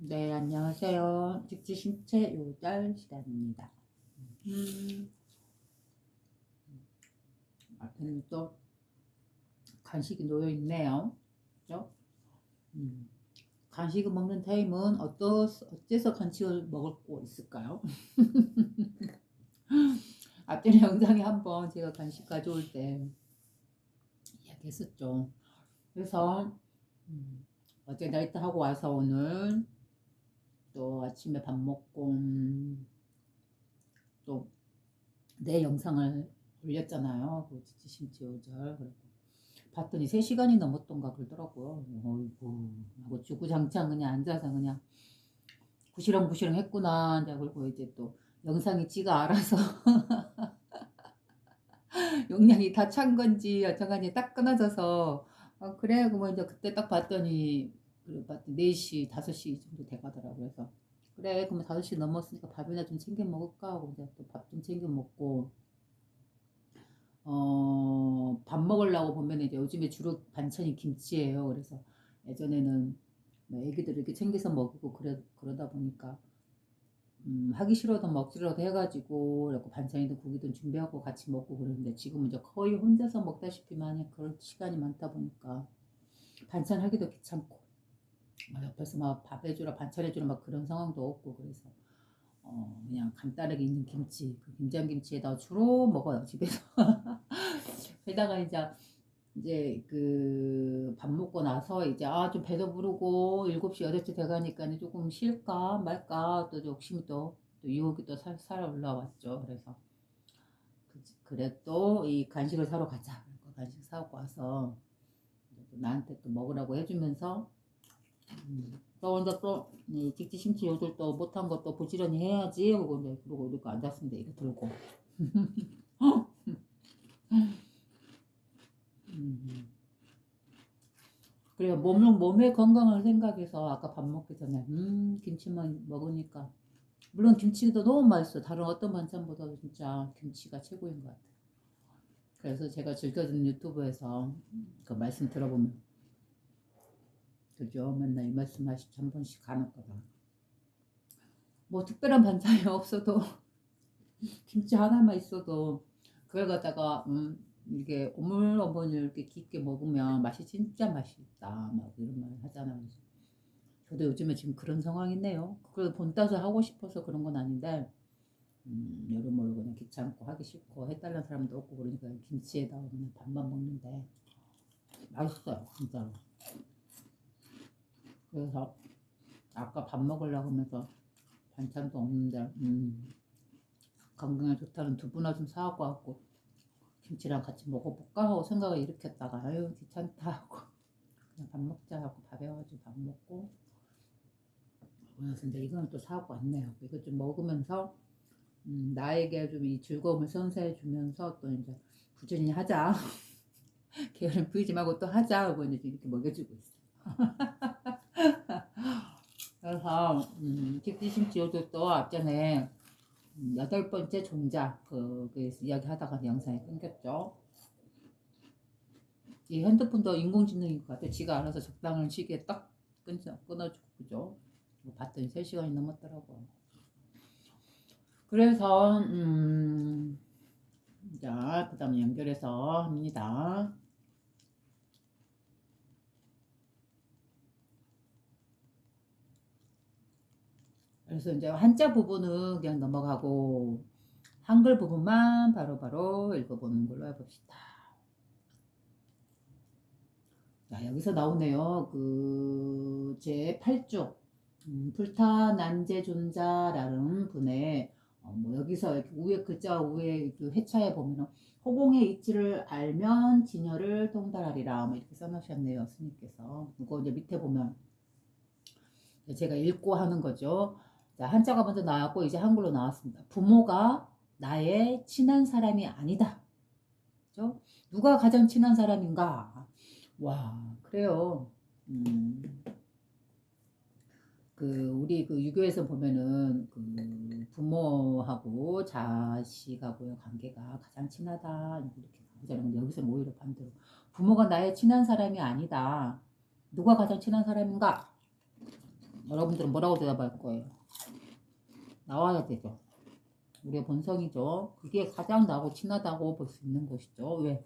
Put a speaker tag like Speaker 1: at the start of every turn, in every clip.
Speaker 1: 네, 안녕하세요. 직지신체 요달 시간입니다. 음, 앞에는 또 간식이 놓여 있네요. 그죠? 음, 간식을 먹는 타임은 어째서 간식을 먹고 있을까요? 앞전에 영상에 한번 제가 간식 가져올 때 이야기했었죠. 그래서 어제 나이트 하고 와서 오늘 또 아침에 밥 먹고 또 내 영상을 올렸잖아요. 그 직지신체 요절. 봤더니 3시간이 넘었던가 그러더라고요. 어이구, 하고 주구장창 그냥 앉아서 그냥 구시렁구시렁 했구나. 이제 그리고 이제 또 영상이 지가 알아서 용량이 다 찬 건지 어쩌간지 딱 끊어져서 그래. 그러면 이제 그때 딱 봤더니 그래 봤더니 4시, 5시 정도 돼가더라고요. 그래서 그래. 그러면 5시 넘었으니까 밥이나 좀 챙겨 먹을까 하고 이제 또 밥 좀 챙겨 먹고 밥 먹으려고 보면 이제 요즘에 주로 반찬이 김치예요. 그래서 예전에는 뭐 애기들 이렇게 챙겨서 먹이고 그러다 보니까 하기 싫어도 먹지라도 해가지고 그래고 반찬이든 국이든 준비하고 같이 먹고 그러는데 지금은 이제 거의 혼자서 먹다시피만 해. 그럴 시간이 많다 보니까 반찬 하기도 귀찮고 막 옆에서 막 밥 해주라 반찬 해주라 막 그런 상황도 없고 그래서 그냥 간단하게 있는 김치 그 김장김치에다 주로 먹어요 집에서. 게다가 이제 그 밥 먹고 나서 이제 좀 배도 부르고 7시 8시 돼가니까 조금 쉴까 말까 또 욕심이 또 유혹이 또 살살 올라왔죠. 그래서 그래 또 이 간식을 사러 가자. 그러니까 간식 사고 와서 또 나한테 또 먹으라고 해주면서 또 혼자 또이 직지심치 요들 또 못한 것도 부지런히 해야지 하고 이제 그러고 이렇게 앉았습니다. 이거 들고. 음. 그래요. 몸의 건강을 생각해서 아까 밥 먹기 전에 김치만 먹으니까 물론 김치도 너무 맛있어. 다른 어떤 반찬보다도 진짜 김치가 최고인 것 같아요. 그래서 제가 즐겨 듣는 유튜브에서 그 말씀 들어보면 그죠? 맨날 이 말씀 하시죠. 한 번씩 가놓거든. 뭐 특별한 반찬이 없어도 김치 하나만 있어도 그걸 갖다가 이게 오물오물 이렇게 깊게 먹으면 맛이 진짜 맛있다. 막 이런 말 하잖아요. 그래서 저도 요즘에 지금 그런 상황이네요. 그걸 본따서 하고 싶어서 그런 건 아닌데 여러모로 그냥 귀찮고 하기 싫고 해달라는 사람도 없고 그러니까 김치에다가 그냥 밥만 먹는데 맛있어요 진짜로. 그래서 아까 밥 먹으려고 하면서 반찬도 없는데 건강에 좋다는 두부나 좀 사갖고 왔고 김치랑 같이 먹어볼까 하고 생각을 일으켰다가 아유 귀찮다 하고 그냥 밥 먹자 하고 밥 해가지고 밥 먹고 그래서 근데 이건 또 사갖고 왔네요. 이거 좀 먹으면서 나에게 좀 이 즐거움을 선사해 주면서 또 이제 부지런히 하자. 게으름 부리지 말고 또 하자 하고 이제 이렇게 먹여주고 있어. 그래서 직지심지어도 또 앞전에 8번째 종자 그에서 이야기하다가 영상이 끊겼죠. 이 핸드폰도 인공지능인 것 같아. 지가 알아서 적당한 시기에 딱 끊어주고 그죠. 뭐 봤더니 3시간이 넘었더라고. 그래서 자 그다음에 연결해서 합니다. 그래서 이제 한자 부분은 그냥 넘어가고 한글 부분만 바로바로 읽어보는 걸로 해봅시다. 자, 여기서 나오네요. 제 8쪽 불타 난제존자라는 분의 뭐 여기서 이렇게 위에 글자 위에 그 해차에 보면 호공의 이치를 알면 진여를 통달하리라 뭐 이렇게 써놓으셨네요. 스님께서. 그거 이제 밑에 보면 제가 읽고 하는 거죠. 자, 한자가 먼저 나왔고 이제 한글로 나왔습니다. 부모가 나의 친한 사람이 아니다. 그죠? 누가 가장 친한 사람인가? 와, 그래요. 음, 우리 유교에서 보면은 부모하고 자식하고의 관계가 가장 친하다 이렇게 나오잖아요. 근데 여기서 오히려 반대로 부모가 나의 친한 사람이 아니다. 누가 가장 친한 사람인가? 여러분들은 뭐라고 대답할 거예요? 나와야 되죠. 우리의 본성이죠. 그게 가장 나하고 친하다고 볼 수 있는 것이죠. 왜?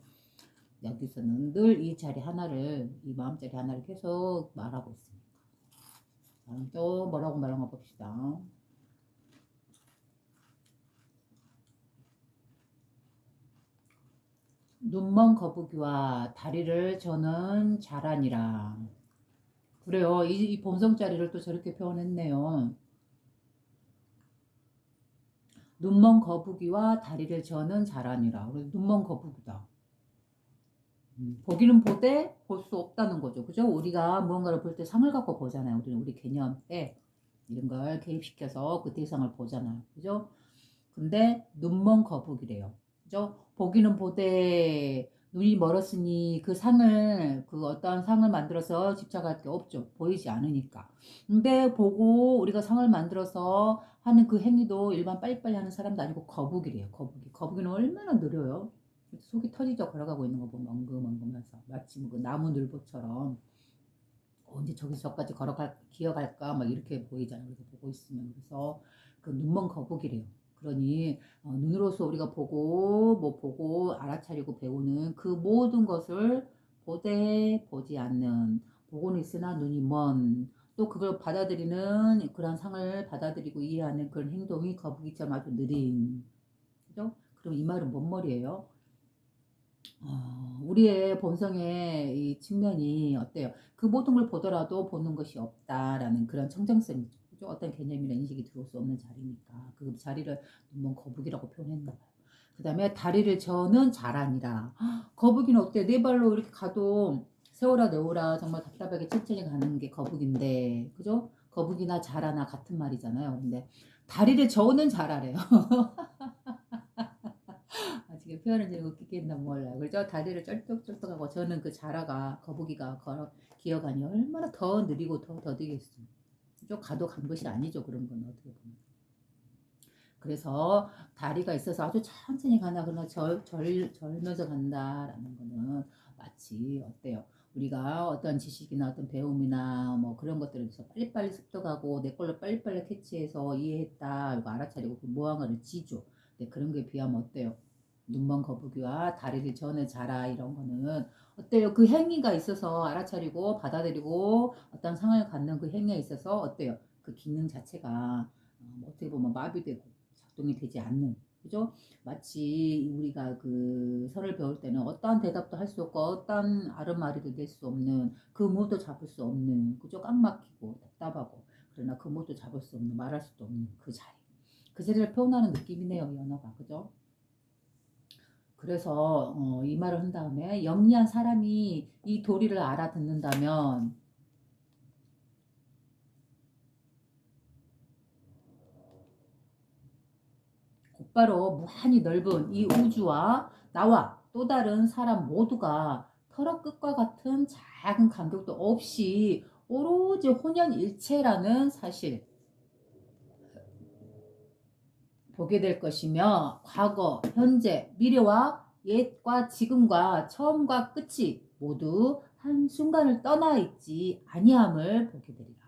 Speaker 1: 여기서는 늘 이 자리 하나를, 이 마음자리 하나를 계속 말하고 있으니까. 다음 또 뭐라고 말하는 거 봅시다. 눈먼 거북이와 다리를 저는 자라니라. 그래요. 이 본성자리를 또 저렇게 표현했네요. 눈먼 거북이와 다리를 저는 자라니라. 그래서 눈먼 거북이다. 보기는 보되 볼 수 없다는 거죠. 그죠? 우리가 무언가를 볼 때 상을 갖고 보잖아요. 우리는 우리 개념 때 이런 걸 개입시켜서 그 대상을 보잖아요. 그죠? 근데 눈먼 거북이래요. 그죠? 보기는 보되 눈이 멀었으니 그 상을 그 어떠한 상을 만들어서 집착할 게 없죠. 보이지 않으니까. 근데 보고 우리가 상을 만들어서 하는 그 행위도 일반 빨리빨리 하는 사람도 아니고 거북이래요. 거북이. 거북이는 얼마나 느려요. 속이 터지죠. 걸어가고 있는 거 보면 엉금엉금해서 마치 그 나무늘보처럼 언제 저기서 저까지 걸어갈 기어갈까 막 이렇게 보이잖아요. 그래서 보고 있으면 그래서 그 눈먼 거북이래요. 그러니 눈으로서 우리가 보고 뭐 보고 알아차리고 배우는 그 모든 것을 보되 보지 않는 보고는 있으나 눈이 먼 또 그걸 받아들이는 그런 상을 받아들이고 이해하는 그런 행동이 거북이처럼 아주 느린 그죠? 그럼 이 말은 뭔 말이에요? 우리의 본성의 이 측면이 어때요? 그 모든 걸 보더라도 보는 것이 없다라는 그런 청정성이죠. 그죠? 어떤 개념이나 인식이 들어올 수 없는 자리니까 그 자리를 눈먼 거북이라고 표현했나 봐요. 그 다음에 다리를 저는 자라니라. 거북이는 어때? 네 발로 이렇게 가도 세워라 내오라 정말 답답하게 천천히 가는 게 거북인데 그죠? 거북이나 자라나 같은 말이잖아요. 근데 다리를 저는 자라래요. 지금 표현을 좀 웃기겠나 몰라요. 그죠? 다리를 쩔뚝쩔뚝하고 저는 그 자라가 거북이가 걸어 기어가니 얼마나 더 느리고 더 더디겠어요. 그죠? 가도 간 것이 아니죠. 그런 건 어떻게 보면. 그래서 다리가 있어서 아주 천천히 가나 그러나 절면서 간다라는 거는 마치 어때요? 우리가 어떤 지식이나 어떤 배움이나 뭐 그런 것들에 대해서 빨리빨리 습득하고 내 걸로 빨리빨리 캐치해서 이해했다 이거 알아차리고 그 무언가를 지죠. 근데 그런 게 비하면 어때요? 눈먼 거북이와 다리를 저는 자라 이런 거는 어때요? 그 행위가 있어서 알아차리고 받아들이고 어떤 상을 갖는 그 행위에 있어서 어때요? 그 기능 자체가 뭐 어떻게 보면 마비되고 작동이 되지 않는 그죠? 마치 우리가 그 설을 배울 때는 어떠한 대답도 할 수 없고 어떠한 아른말이도 낼 수 없는 그 무엇도 잡을 수 없는 그죠? 꽉 막히고 답답하고 그러나 그 무엇도 잡을 수 없는 말할 수도 없는 그 자리 그 자리를 표현하는 느낌이네요 이 언어가 그죠? 그래서 이 말을 한 다음에 영리한 사람이 이 도리를 알아듣는다면 곧바로 무한히 넓은 이 우주와 나와 또 다른 사람 모두가 털어 끝과 같은 작은 간격도 없이 오로지 혼연일체라는 사실 보게 될 것이며 과거, 현재, 미래와 옛과 지금과 처음과 끝이 모두 한순간을 떠나 있지 아니함을 보게 되리라.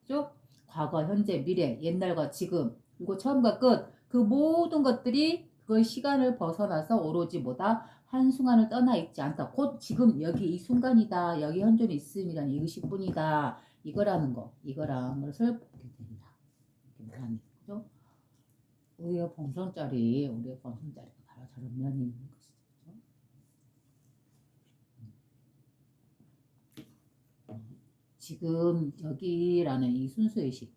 Speaker 1: 쭉 과거, 현재, 미래, 옛날과 지금 그리고 처음과 끝 그 모든 것들이 그 시간을 벗어나서 오로지 뭐다 한순간을 떠나 있지 않다. 곧 지금 여기 이 순간이다. 여기 현존이 있음이란 이것이뿐이다. 이거라는 거, 이거라는 것을 보게 된다. 이렇게 말합니다. 그죠? 우리의 본성짜리가 바로 저런 면이 있는 것이죠. 지금 여기라는 이 순수의식,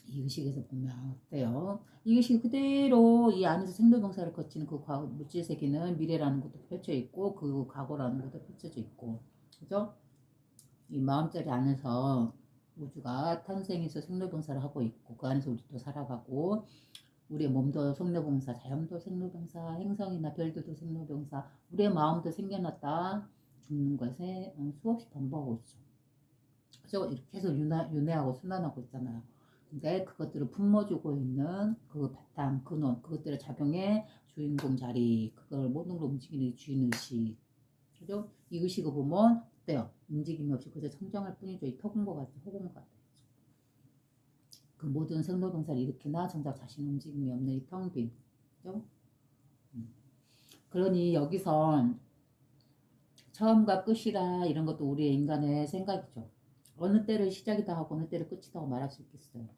Speaker 1: 이 의식에서 보면 어때요? 이 의식이 그대로 이 안에서 생로병사를 거치는 그 과거 물질 세계는 미래라는 것도 펼쳐 있고 그 과거라는 것도 펼쳐져 있고, 그죠? 이 마음자리 안에서 우주가 탄생해서 생로병사를 하고 있고 그 안에서 우리도 살아가고 우리의 몸도 생로병사, 자연도 생로병사, 행성이나 별들도 생로병사, 우리의 마음도 생겨났다 죽는 것에 수없이 반복하고 있죠. 그죠? 이렇게 계속 윤회하고 순환하고 있잖아요. 근데 그것들을 품어주고 있는 그 바탕, 근원, 그것들의 작용의 주인공 자리, 그걸 모든 걸 움직이는 주인의식. 그죠? 이 의식을 보면 어때요? 움직임이 없이 그저 청정할 뿐이죠. 이 허공과 같죠. 허공과 같아요. 그 모든 생로병사를 일으키나 정작 자신 움직임이 없는 이 텅 빈. 그죠? 그러니 여기서 처음과 끝이라 이런 것도 우리의 인간의 생각이죠. 어느 때를 시작이다 하고 어느 때를 끝이다 하고 말할 수 있겠어요.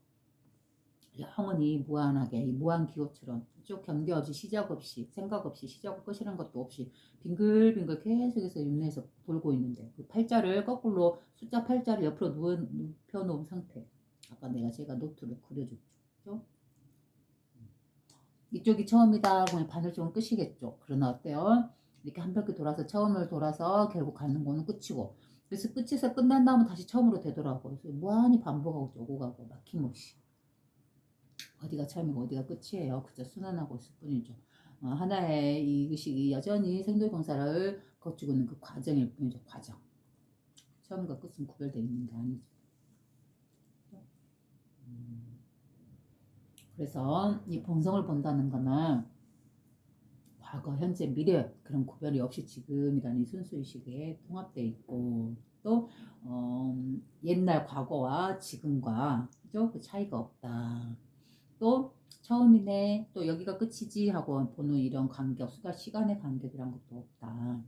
Speaker 1: 영원히 무한하게 이 무한 기호처럼 쭉 경계 없이 시작 없이 생각 없이 시작 끝이란 것도 없이 빙글빙글 계속해서 윤회에서 돌고 있는데 그 팔자를 거꾸로 숫자 팔자를 옆으로 눕혀놓은 상태. 아까 제가 노트를 그려줬죠. 그죠? 이쪽이 처음이다 그러면 바늘 쪽은 끝이겠죠. 그러나 어때요? 이렇게 한 바퀴 돌아서 처음을 돌아서 결국 가는 거는 끝이고 그래서 끝에서 끝난 다음에 다시 처음으로 되더라고요. 그래서 무한히 반복하고 오고 가고 막힘없이 어디가 처음이고 어디가 끝이에요. 그저 순환하고 있을 뿐이죠. 하나의 이 의식이 여전히 생돌병사를 거치고 있는 그 과정일 뿐이죠. 과정. 처음과 끝은 구별되어 있는 게 아니죠. 그래서 이 본성을 본다는 거는 과거, 현재, 미래 그런 구별이 없이 지금이라는 순수의식에 통합되어 있고 또 옛날 과거와 지금과 그죠? 그 차이가 없다. 또 처음이네 또 여기가 끝이지 하고 보는 이런 간격 시간의 간격이란 것도 없다.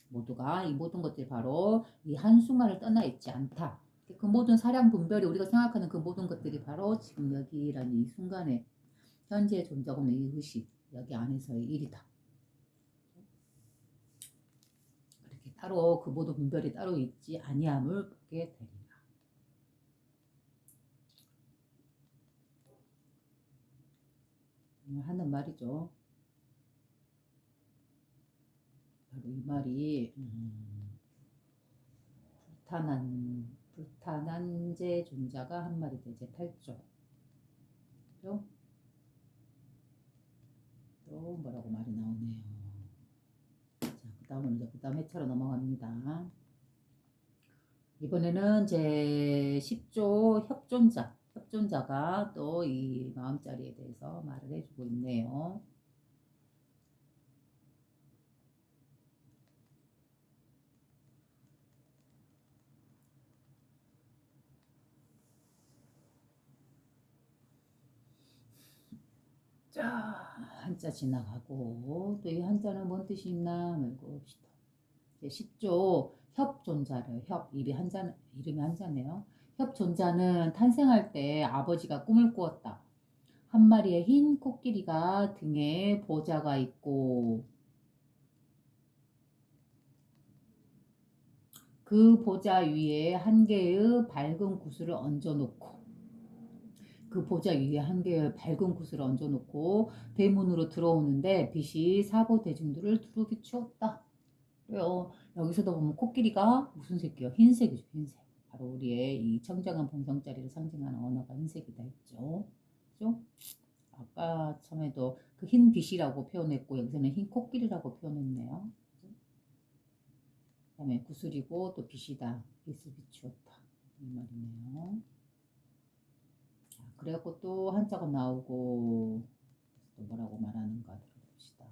Speaker 1: 모두가 이 모든 것들이 바로 이 한순간을 떠나 있지 않다. 그 모든 사량 분별이 우리가 생각하는 그 모든 것들이 바로 지금 여기라는 이 순간에 현재 존재하고 있는 이 의식 여기 안에서의 일이다. 그렇게 따로 그 모든 분별이 따로 있지 아니함을 보게 되리라. 하는 말이죠. 바로 이 말이 불탄한 제 존자가 한 말이 되제 8조. 그죠? 또 뭐라고 말이 나오네요. 자, 그 다음은 이제 그 다음 회차로 넘어갑니다. 이번에는 제 10조 협존자가 또 이 마음자리에 대해서 말을 해주고 있네요. 자, 한자 지나가고 또 이 한자는 뭔 뜻이 있나 한번 봅시다. 10조 협존자를 이름이 한자네요. 협존자는 탄생할 때 아버지가 꿈을 꾸었다. 한 마리의 흰 코끼리가 등에 보자가 있고 그 보자 위에 한 개의 밝은 구슬을 얹어놓고 그 보자 위에 한 개의 밝은 구슬을 얹어놓고 대문으로 들어오는데 빛이 사보 대중들을 두루 비추었다. 그래요. 여기서도 보면 코끼리가 무슨 색이요? 흰색이죠. 흰색. 바로 우리의 이 청정한 본성자리를 상징하는 언어가 흰색이다 했죠. 그죠? 아까 처음에도 그 흰 빛이라고 표현했고 여기서는 흰 코끼리라고 표현했네요. 그 다음에 구슬이고 또 빛이다. 빛을 비추었다. 이 말이네요. 자, 그래갖고 또 한자가 나오고 또 뭐라고 말하는가 들어봅시다.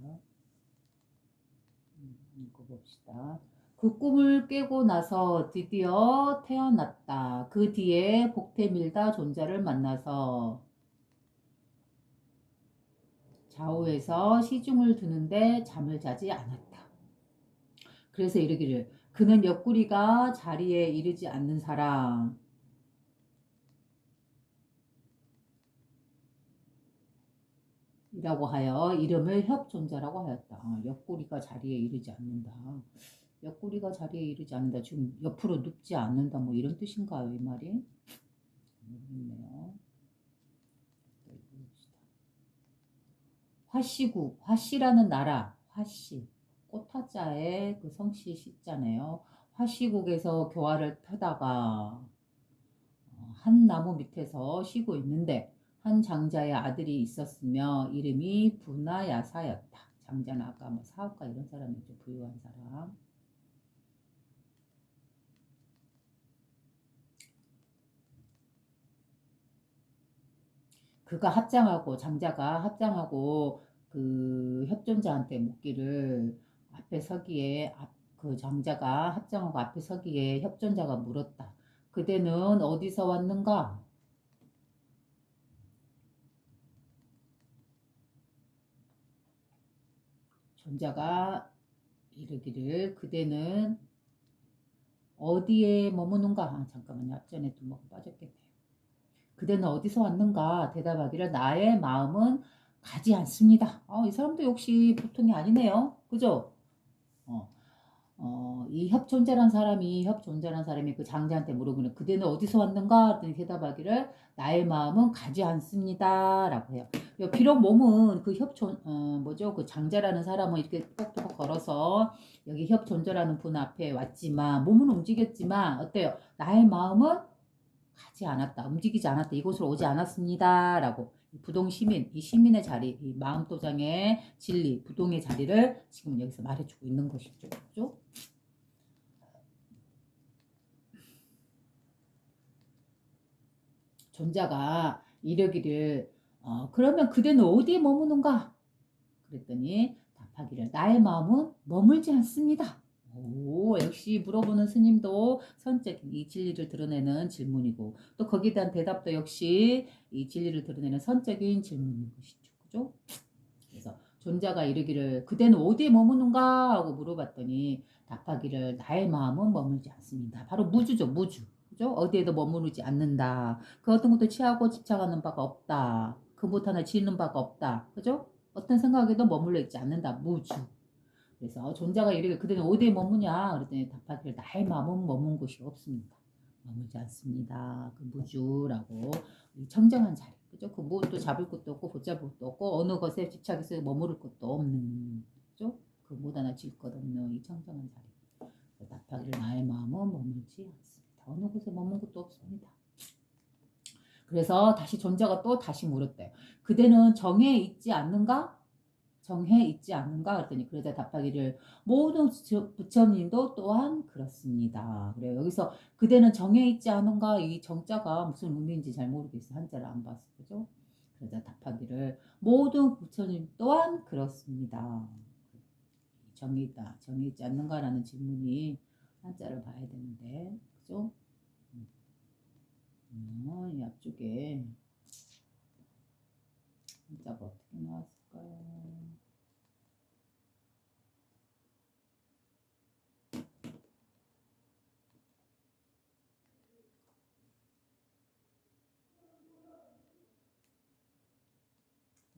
Speaker 1: 읽어봅시다. 그 꿈을 깨고 나서 드디어 태어났다. 그 뒤에 복태밀다 존자를 만나서 좌우에서 시중을 두는데 잠을 자지 않았다. 그래서 이르기를 그는 옆구리가 자리에 이르지 않는 사람 이라고 하여 이름을 협존자라고 하였다. 옆구리가 자리에 이르지 않는다. 옆구리가 자리에 이르지 않는다. 지금 옆으로 눕지 않는다. 뭐 이런 뜻인가요, 이 말이? 모르겠네요. 화씨국, 화씨라는 나라, 화씨, 꽃화자에 그 성씨 씨자네요. 화씨국에서 교화를 펴다가 한 나무 밑에서 쉬고 있는데 한 장자의 아들이 있었으며 이름이 부나야사였다. 장자는 아까 뭐 사업가 이런 사람이죠. 부유한 사람. 그가 합장하고 장자가 합장하고 그 협존자한테 묻기를 앞에 서기에 그 장자가 합장하고 앞에 서기에 협존자가 물었다. 그대는 어디서 왔는가? 존자가 이르기를 그대는 어디에 머무는가? 잠깐만요. 앞전에 또 뭐가 빠졌겠네요. 그대는 어디서 왔는가? 대답하기를 나의 마음은 가지 않습니다. 이 사람도 역시 보통이 아니네요. 그죠? 어, 이 협존자란 사람이 그 장자한테 물어보는 그대는 어디서 왔는가? 했더니 대답하기를 나의 마음은 가지 않습니다. 라고 해요. 비록 몸은 그 뭐죠? 그 장자라는 사람은 이렇게 똑똑 걸어서 여기 협존자라는 분 앞에 왔지만, 몸은 움직였지만, 어때요? 나의 마음은 가지 않았다. 움직이지 않았다. 이곳으로 오지 않았습니다. 라고. 부동 시민, 이 시민의 자리, 이 마음도장의 진리, 부동의 자리를 지금 여기서 말해주고 있는 것이죠. 그죠? 존자가 이러기를 그러면 그대는 어디에 머무는가? 그랬더니 답하기를 나의 마음은 머물지 않습니다. 오, 역시 물어보는 스님도 선적인 이 진리를 드러내는 질문이고 또 거기에 대한 대답도 역시 이 진리를 드러내는 선적인 질문인 것이죠. 그죠? 그래서 존자가 이르기를 그대는 어디에 머무는가 하고 물어봤더니 답하기를 나의 마음은 머물지 않습니다. 바로 무주죠, 무주. 그죠? 어디에도 머무르지 않는다. 그 어떤 것도 취하고 집착하는 바가 없다. 그 못 하나 지는 바가 없다. 그죠? 어떤 생각에도 머물러 있지 않는다. 무주. 그래서 존자가 이르기를 그대는 어디에 머무냐? 그랬더니 답하기를 나의 마음은 머문 곳이 없습니다. 머물지 않습니다. 그 무주라고 청정한 자리. 그죠? 그 무엇도 잡을 것도 없고 붙잡을 것도 없고 어느 것에 집착해서 머무를 것도 없는 그죠? 그 못 하나 질 것 없는 이 청정한 자리. 답하기를 나의 마음은 머물지 않습니다. 어느 곳에 머문 것도 없습니다. 그래서 다시 존자가 또 다시 물었대요. 그대는 정에 있지 않는가? 정해 있지 않는가? 그랬더니 그러자 답하기를 모든 부처님도 또한 그렇습니다. 그래요. 여기서 그대는 정해 있지 않은가? 이 정자가 무슨 의미인지 잘 모르겠어. 한자를 안 봐서. 그죠? 그러자 답하기를 모든 부처님 또한 그렇습니다. 정해 있다. 정해 있지 않는가라는 질문이 한자를 봐야 되는데. 그죠? 이 앞쪽에 한자가 어떻게 나왔을까요?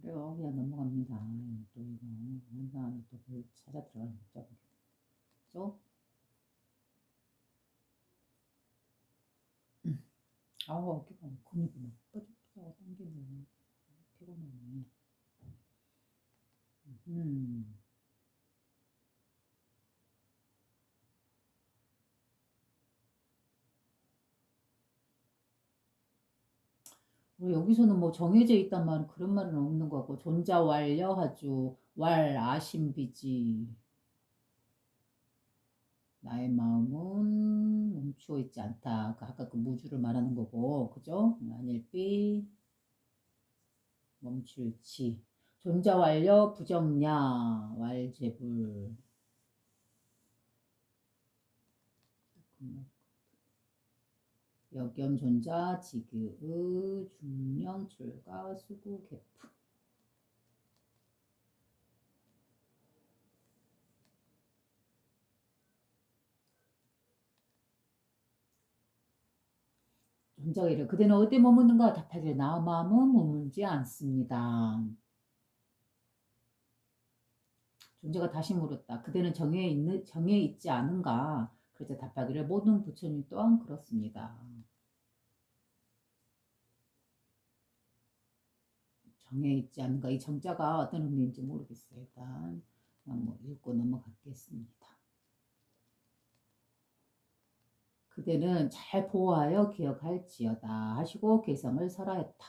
Speaker 1: 그래요. 그냥 넘어갑니다. 또 이거 항상 또 찾아 들어가는 거죠. 그죠? 아우 어깨가 근육이 막 뻐쩍뻐쩍 당기네. 피곤하네. 음. 여기서는 뭐 정해져 있단 말은 그런 말은 없는 것 같고 존자왈려하죠. 왈 아심비지. 나의 마음은 멈추어 있지 않다. 아까 그 무주를 말하는 거고, 그죠? 만일비 멈출지. 존자왈려 부정냐 왈제불. 역염 존자 지그의 중령 출가 수구 개프. 존자가 이래 그대는 어디 머무는가 답하기를 나 마음은 머물지 않습니다. 존자가 다시 물었다. 그대는 정해 있지 않은가? 그러자 답하기를 모든 부처님 또한 그렇습니다. 정해 있지 않은가? 이 정자가 어떤 의미인지 모르겠어요. 일단 그냥 뭐 읽고 넘어가겠습니다. 그대는 잘 보호하여 기억할지어다 하시고 개성을 설하였다.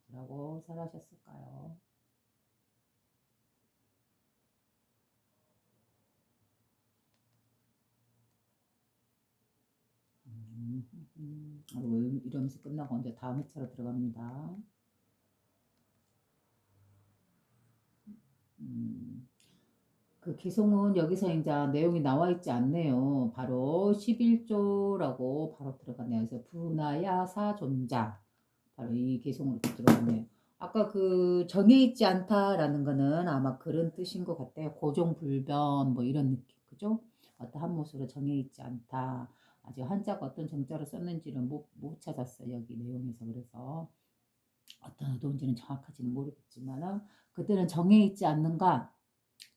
Speaker 1: 뭐라고 설하셨을까요? 이러면서 끝나고 이제 다음 회차로 들어갑니다. 그 개성은 여기서 이제 내용이 나와 있지 않네요. 바로 11조라고 바로 들어갔네요. 그래서 분하야 사존자 바로 이 개성으로 들어갔네요. 아까 그 정해 있지 않다라는 거는 아마 그런 뜻인 것 같아요. 고정불변 뭐 이런 느낌. 그죠? 어떤 한 못으로 정해 있지 않다. 아직 한자가 어떤 정자로 썼는지는 못 찾았어요. 여기 내용에서. 그래서 어떤 의도인지는 정확하지는 모르겠지만 그때는 정해 있지 않는가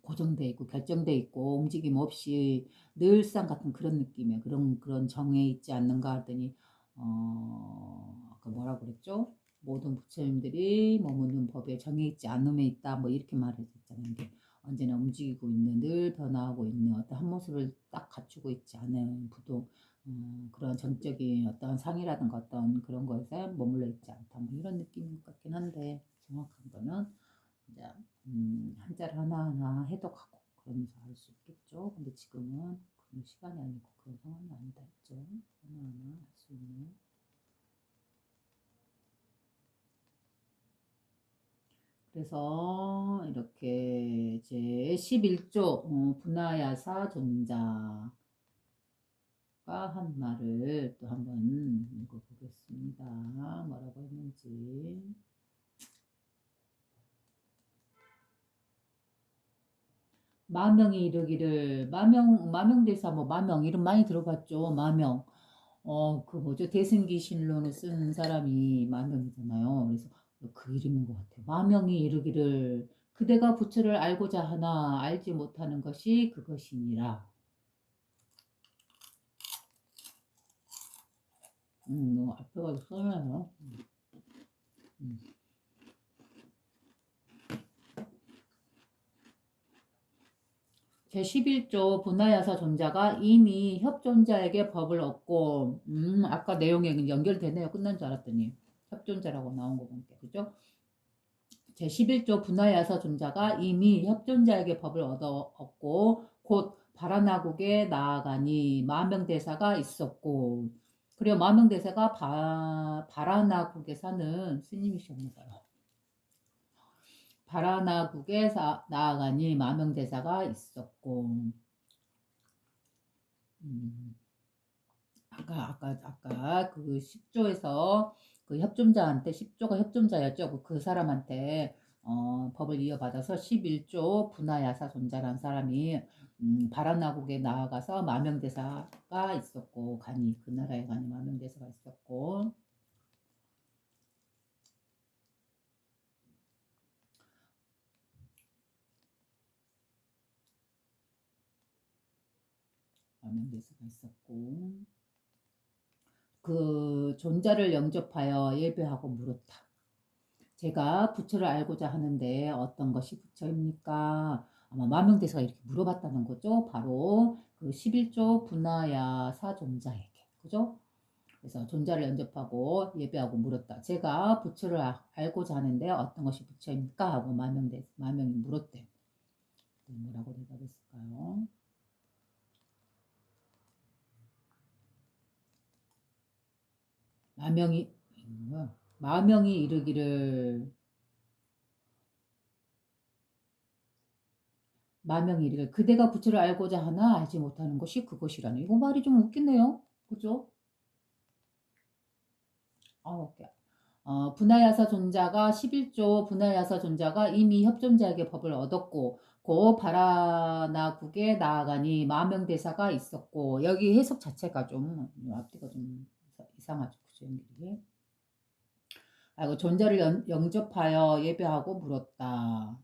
Speaker 1: 고정돼 있고 결정돼 있고 움직임 없이 늘상 같은 그런 느낌이에요. 그런 정해 있지 않는가 하더니 아까 뭐라 그랬죠? 모든 부처님들이 머무는 법에 정해 있지 않음에 있다. 뭐 이렇게 말했잖아요. 이게 언제나 움직이고 있는 늘 변화하고 있는 어떤 한 모습을 딱 갖추고 있지 않은 부동 그런 정적인 어떤 상이라든가 어떤 그런 것에 머물러 있지 않다. 뭐 이런 느낌인 것 같긴 한데 정확한 거는 이제 한자를 하나하나 해독하고 그러면서 알 수 있겠죠. 근데 지금은 그런 시간이 아니고 그런 상황이 아니다 했죠. 하나하나 할 수 있는. 그래서 이렇게 이제 11조 분하야사 존자가 한 말을 또 한번 읽어보겠습니다. 뭐라고 했는지. 마명이 이르기를 마명대사 뭐 마명 이름 많이 들어봤죠. 마명. 그 뭐죠? 대승기실론을 쓴 사람이 마명이잖아요. 그래서 그 이름인 것 같아요. 마명이 이르기를 그대가 부처를 알고자 하나 알지 못하는 것이 그것이니라. 앞에가 써요. 음. 제11조 분하야사 존자가 이미 협존자에게 법을 얻고 아까 내용에 연결되네요. 끝난 줄 알았더니 협존자라고 나온 거 보니까 그죠? 제11조 분하야사 존자가 이미 협존자에게 법을 얻고 곧 바라나국에 나아가니 마명대사가 있었고 그리고 마명대사가 바라나국에 사는 스님이셨나봐요. 바라나국에 나아가니 마명대사가 있었고 음, 아까 그 10조에서 그 협존자한테 10조가 협존자였죠. 그 사람한테 법을 이어받아서 11조 분하야사 존자란 사람이 바라나국에 나아가서 마명대사가 있었고 가니 그 나라에 가니 마명대사가 있었고 마명대사가 있었고 그 존자를 영접하여 예배하고 물었다. 제가 부처를 알고자 하는데 어떤 것이 부처입니까? 아마 마명대사가 이렇게 물어봤다는 거죠. 바로 그 11조 분하야 사존자에게. 그죠? 그래서 존자를 영접하고 예배하고 물었다. 제가 부처를 알고자 하는데 어떤 것이 부처입니까? 하고 마명이 물었대. 뭐라고 대답했을까요? 마명이 마명이 이르기를 마명이 이르기를 그대가 부처를 알고자 하나 알지 못하는 것이 그것이라네. 이거 말이 좀 웃기네요. 그죠? 오케이. 분하야사 존자가 11조 분하야사 존자가 이미 협존자에게 법을 얻었고 고 바라나국에 나아가니 마명대사가 있었고 여기 해석 자체가 좀 앞뒤가 좀 이상하죠. 그죠? 연결이. 그 존자를 영접하여 예배하고 물었다.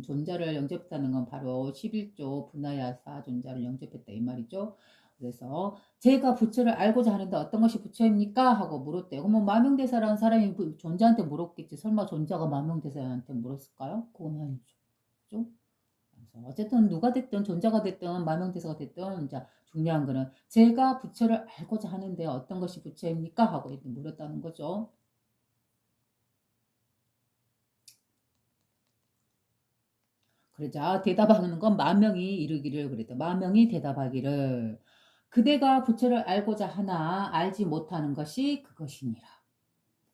Speaker 1: 존자를 영접했다는 건 바로 11조 분하야사 존자를 영접했다 이 말이죠. 그래서 제가 부처를 알고자 하는데 어떤 것이 부처입니까? 하고 물었대요. 그러면 마명대사라는 사람이 존자한테 물었겠지. 설마 존자가 마명대사한테 물었을까요? 그건 아니죠. 그죠? 그래서 어쨌든 누가 됐든 존자가 됐든 마명대사가 됐든 자 중요한 거는 제가 부처를 알고자 하는데 어떤 것이 부처입니까? 하고 이렇게 물었다는 거죠. 그러자 대답하는 건 마명이 이르기를 그랬다. 마명이 대답하기를 그대가 부처를 알고자 하나 알지 못하는 것이 그것이니라.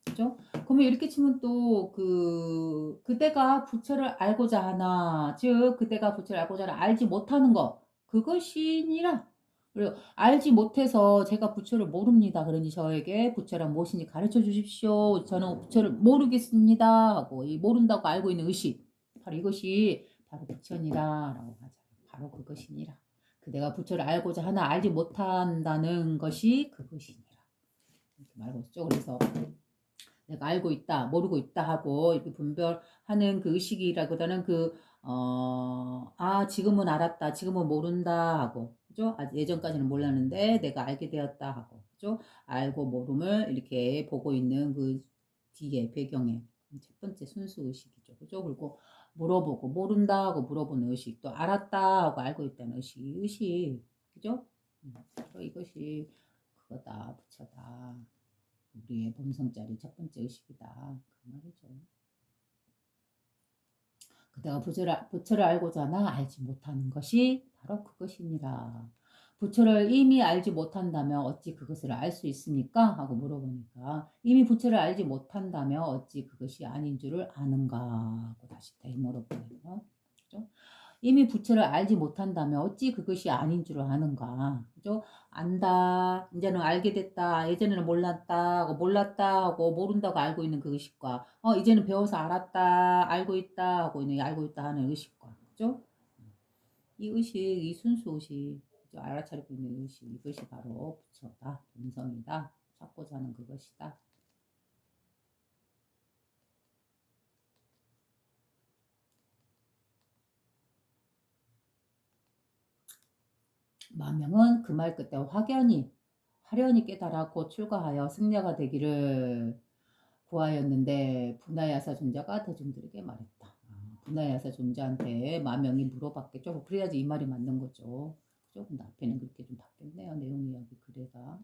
Speaker 1: 그죠? 그러면 이렇게 치면 또 그대가 부처를 알고자 하나 즉 그대가 부처를 알고자 하나 알지 못하는 것 그것이니라. 그리고 알지 못해서 제가 부처를 모릅니다. 그러니 저에게 부처란 무엇인지 가르쳐 주십시오. 저는 부처를 모르겠습니다. 하고 이 모른다고 알고 있는 의식 바로 이것이 바로 부처니라라고 하죠. 바로 그것이니라. 그 내가 부처를 알고자 하나 알지 못한다는 것이 그것이니라. 이렇게 말하고 있죠. 그래서 내가 알고 있다, 모르고 있다 하고 이렇게 분별하는 그 의식이라기보다는 지금은 알았다, 지금은 모른다 하고, 그죠? 예전까지는 몰랐는데 내가 알게 되었다 하고, 그죠? 알고 모름을 이렇게 보고 있는 그 뒤에 배경에 첫 번째 순수 의식이죠, 그죠? 그리고 물어보고 모른다 하고 물어보는 의식, 또 알았다 하고 알고 있다는 의식, 그죠? 바로 이것이 그거다, 부처다. 우리의 본성자리 첫 번째 의식이다. 그 말이죠. 그다가 부처를 알고자 하나 알지 못하는 것이 바로 그것이니라. 부처를 이미 알지 못한다면 어찌 그것을 알 수 있습니까? 하고 물어보니까 이미 부처를 알지 못한다면 어찌 그것이 아닌 줄을 아는가? 하고 다시 물어보네요. 그죠? 이미 부처를 알지 못한다면 어찌 그것이 아닌 줄을 아는가? 그죠? 안다. 이제는 알게 됐다. 예전에는 몰랐다. 하고 몰랐다 하고 모른다고 알고 있는 그 의식과 이제는 배워서 알았다. 알고 있다 하고 있는 알고 있다 하는 의식과. 그죠? 이 의식, 이 순수 의식, 그죠? 알아차리고 있는 의식, 이것이 바로 부처다. 본성이다. 찾고자 하는 그것이다. 마명은 그 말 끝에 화련히 깨달았고 출가하여 승려가 되기를 구하였는데 분하야사 존자가 대중들에게 말했다. 분하야사 존자한테 마명이 물어봤겠죠. 그래야지 이 말이 맞는 거죠. 그죠? 근데 앞에는 그렇게 좀 바뀌었네요. 내용 이야기 글에가.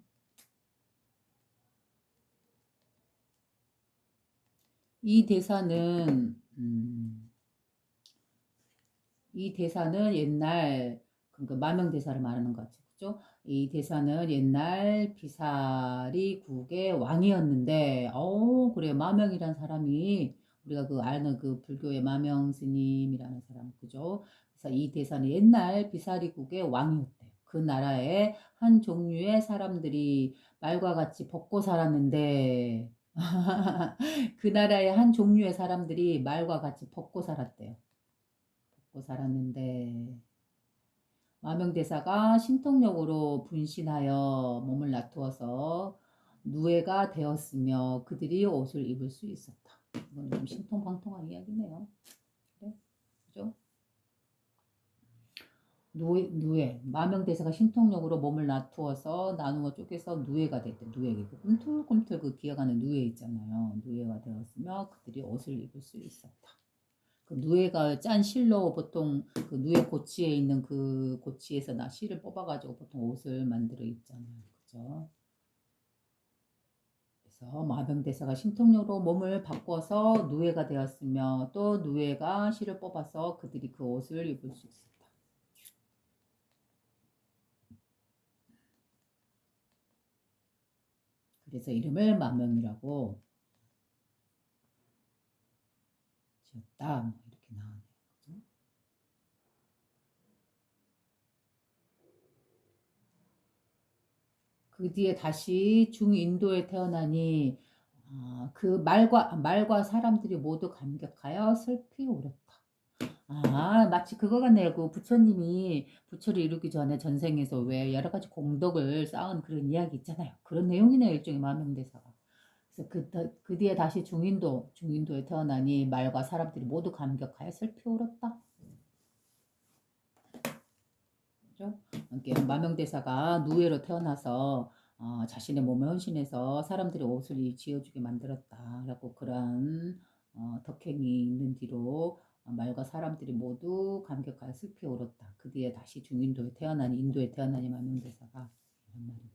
Speaker 1: 이 대사는 이 대사는 옛날 그러니까 마명 대사를 말하는 것 같죠. 그죠? 이 대사는 옛날 비사리국의 왕이었는데, 그래 마명이란 사람이 우리가 그 아는 그 불교의 마명 스님이라는 사람, 그죠? 그래서 이 대사는 옛날 비사리국의 왕이었대요. 그 나라에 한 종류의 사람들이 말과 같이 벗고 살았는데, 그 나라의 한 종류의 사람들이 말과 같이 벗고 살았대요. 벗고 살았는데 마명대사가 신통력으로 분신하여 몸을 나투어서 누에가 되었으며 그들이 옷을 입을 수 있었다. 이건 좀 신통방통한 이야기네요. 그래? 그죠? 누에. 마명대사가 신통력으로 몸을 나투어서 나누어 쪼개서 누에가 됐대. 누에. 꿈틀꿈틀 그 기어가는 누에 있잖아요. 누에가 되었으며 그들이 옷을 입을 수 있었다. 그 누에가 짠 실로 보통 그 누에 고치에 있는 그 고치에서 실을 뽑아가지고 보통 옷을 만들어 입잖아요. 그죠? 그래서 마병대사가 신통력으로 몸을 바꿔서 누에가 되었으며 또 누에가 실을 뽑아서 그들이 그 옷을 입을 수 있었다. 그래서 이름을 마명이라고 지었다. 뭐 이렇게 나오네요. 그죠? 그 뒤에 다시 중인도에 태어나니 그 말과 사람들이 모두 감격하여 슬피 울었다. 마치 그거 같네요. 그 부처님이 부처를 이루기 전에 전생에서 왜 여러 가지 공덕을 쌓은 그런 이야기 있잖아요. 그런 내용이네요. 일종의 마명대사가. 그래서 그 뒤에 다시 중인도에 태어나니 말과 사람들이 모두 감격하여 슬피 울었다. 그죠? 이렇게 마명대사가 누에로 태어나서 자신의 몸을 헌신해서 사람들이 옷을 지어주게 만들었다. 라고 그런 덕행이 있는 뒤로 말과 사람들이 모두 감격하여 슬피 울었다. 그 뒤에 다시 인도에 태어나니 마명대사가 이런 말이에요.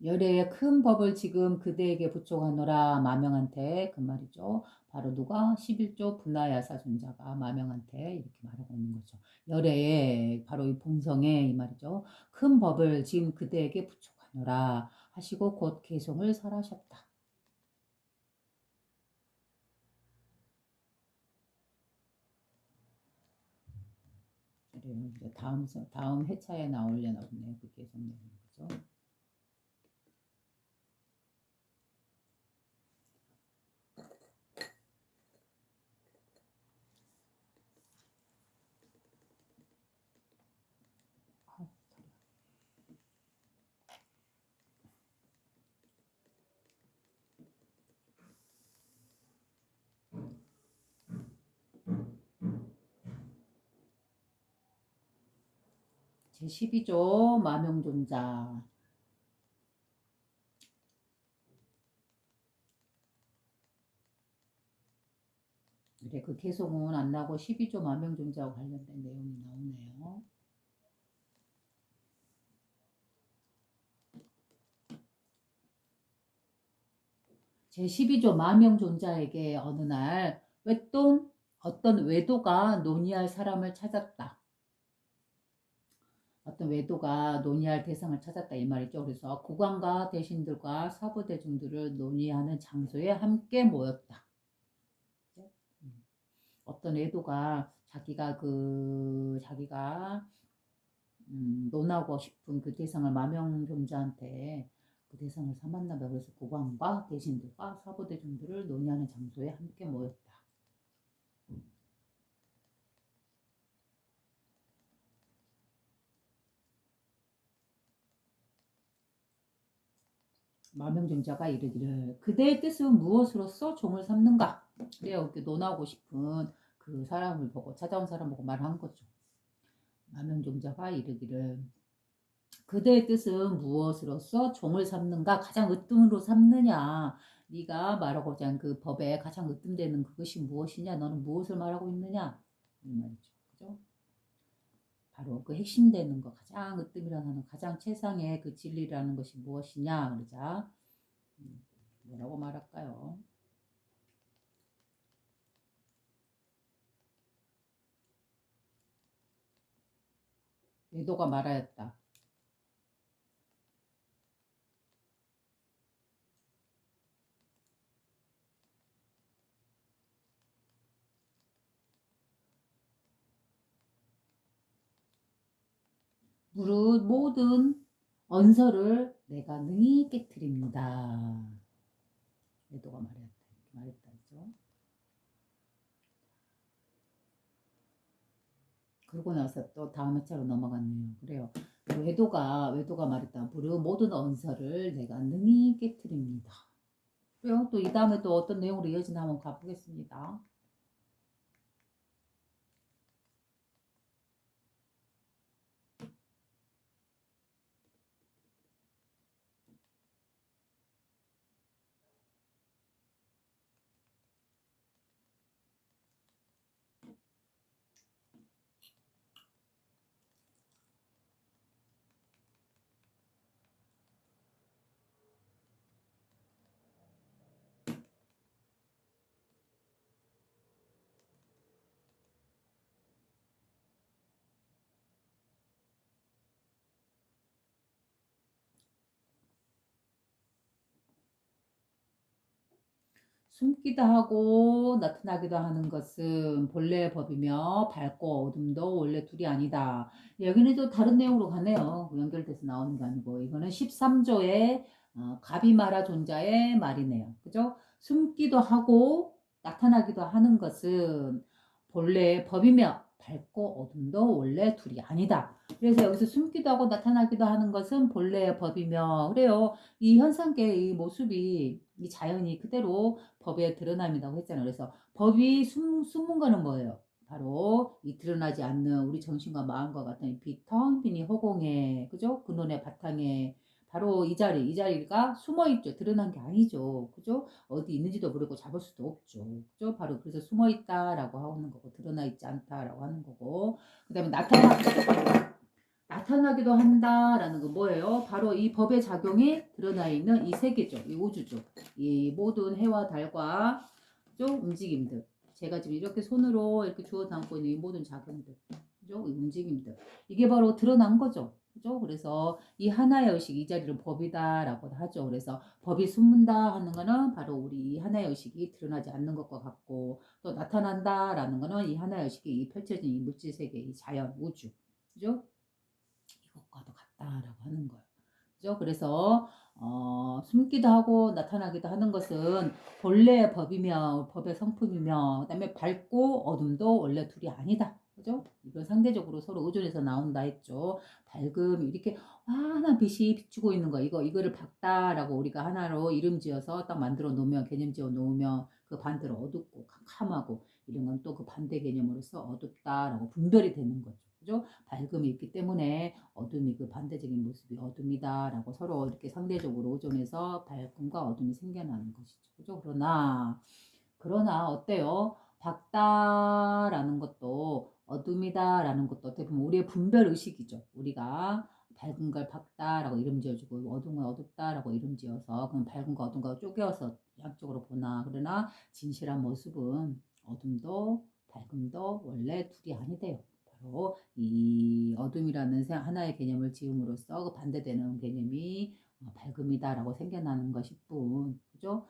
Speaker 1: 열애의 큰 법을 지금 그대에게 부족하노라 마명한테 그 말이죠. 바로 누가 11조 분하야사 존자가 마명한테 이렇게 말하고 있는 거죠. 열애의 바로 이 본성의 이 말이죠. 큰 법을 지금 그대에게 부족하노라 하시고 곧 개송을 설하셨다. 그래요. 이제 다음 회차에 나오려나 보네요. 그 계속 내용. 그죠? 제12조 마명존자. 그래, 그 개송은 안 나고 12조 마명존자와 관련된 내용이 나오네요. 제12조 마명존자에게 어느 날 어떤 외도가 논의할 사람을 찾았다. 어떤 외도가 논의할 대상을 찾았다 이 말이죠. 그래서 국왕과 대신들과 사부대중들을 논의하는 장소에 함께 모였다. 어떤 외도가 자기가 논하고 싶은 그 대상을 마명존자한테 그 대상을 삼았나 봐. 그래서 국왕과 대신들과 사부대중들을 논의하는 장소에 함께 모였다. 마명존자가 이르기를 그대의 뜻은 무엇으로서 종을 삼는가? 그래요. 이렇게 논하고 싶은 그 사람을 보고 찾아온 사람 보고 말한 거죠. 마명존자가 이르기를 그대의 뜻은 무엇으로서 종을 삼는가? 가장 으뜸으로 삼느냐? 네가 말하고자 하는 그 법에 가장 으뜸되는 그것이 무엇이냐? 너는 무엇을 말하고 있느냐? 이 말이죠. 그죠? 바로 그 핵심되는 거, 가장 으뜸이라는 가장 최상의 그 진리라는 것이 무엇이냐? 그러자 뭐라고 말할까요? 외도가 말하였다. 무릇 모든 언설을 내가 능히 깨뜨립니다. 외도가 말했다. 이렇게 말했다죠. 그러고 나서 또 다음 회차로 넘어갔네요. 그래요. 외도가 말했다. 무릇 모든 언설을 내가 능히 깨뜨립니다. 그래요. 또 이 다음에 또 어떤 내용으로 이어지나 한번 가보겠습니다. 숨기도 하고 나타나기도 하는 것은 본래의 법이며 밝고 어둠도 원래 둘이 아니다. 여기는 또 다른 내용으로 가네요. 연결돼서 나오는 게 아니고 이거는 13조의 가비마라 존자의 말이네요. 그죠? 숨기도 하고 나타나기도 하는 것은 본래의 법이며 밝고 어둠도 원래 둘이 아니다. 그래서 여기서 숨기도 하고 나타나기도 하는 것은 본래의 법이며 그래요. 이 현상계의 이 모습이 이 자연이 그대로 법에 드러남이라고 했잖아요. 그래서 법이 숨은 거는 뭐예요? 바로 이 드러나지 않는 우리 정신과 마음과 같은 이 텅 빈 이 허공에 그죠? 근원의 바탕에 바로 이 자리가 숨어 있죠. 드러난 게 아니죠. 그죠? 어디 있는지도 모르고 잡을 수도 없죠. 그죠? 바로 그래서 숨어 있다라고 하는 거고 드러나 있지 않다라고 하는 거고 그다음에 나타나기도 한다라는 거 뭐예요? 바로 이 법의 작용이 드러나 있는 이 세계죠. 이 우주죠. 이 모든 해와 달과 좀 움직임들. 제가 지금 이렇게 손으로 이렇게 주워 담고 있는 이 모든 작용들. 그죠? 이 움직임들. 이게 바로 드러난 거죠. 그죠? 그래서 이 하나의 의식, 이 자리를 법이다라고 하죠. 그래서 법이 숨는다 하는 거는 바로 우리 이 하나의 의식이 드러나지 않는 것과 같고, 또 나타난다라는 거는 이 하나의 의식이 이 펼쳐진 이 물질 세계, 이 자연, 우주, 그죠? 이것과도 같다라고 하는 거예요. 그죠? 그래서 숨기도 하고 나타나기도 하는 것은 본래의 법이며 법의 성품이며, 그다음에 밝고 어둠도 원래 둘이 아니다. 그죠? 이건 상대적으로 서로 의존해서 나온다 했죠. 밝음 이렇게 환한 빛이 비추고 있는 거, 이거를 밝다라고 우리가 하나로 이름 지어서 딱 만들어 놓으면, 개념 지어 놓으면 그 반대로 어둡고 캄캄하고 이런 건 또 그 반대 개념으로서 어둡다라고 분별이 되는 거죠. 그죠? 밝음이 있기 때문에 어둠이, 그 반대적인 모습이 어둠이다라고 서로 이렇게 상대적으로 의존해서 밝음과 어둠이 생겨나는 것이죠. 그죠? 그러나 어때요? 밝다라는 것도 어둠이다라는 것도 어떻게 보면 우리의 분별 의식이죠. 우리가 밝은 걸 밝다라고 이름 지어주고 어두운 걸 어둡다라고 이름 지어서, 그럼 밝은 거 어두운 거 쪼개서 양쪽으로 보나. 그러나 진실한 모습은 어둠도 밝음도 원래 둘이 아니대요. 바로 이 어둠이라는 하나의 개념을 지음으로써 그 반대되는 개념이 밝음이다라고 생겨나는 것일 뿐. 그죠?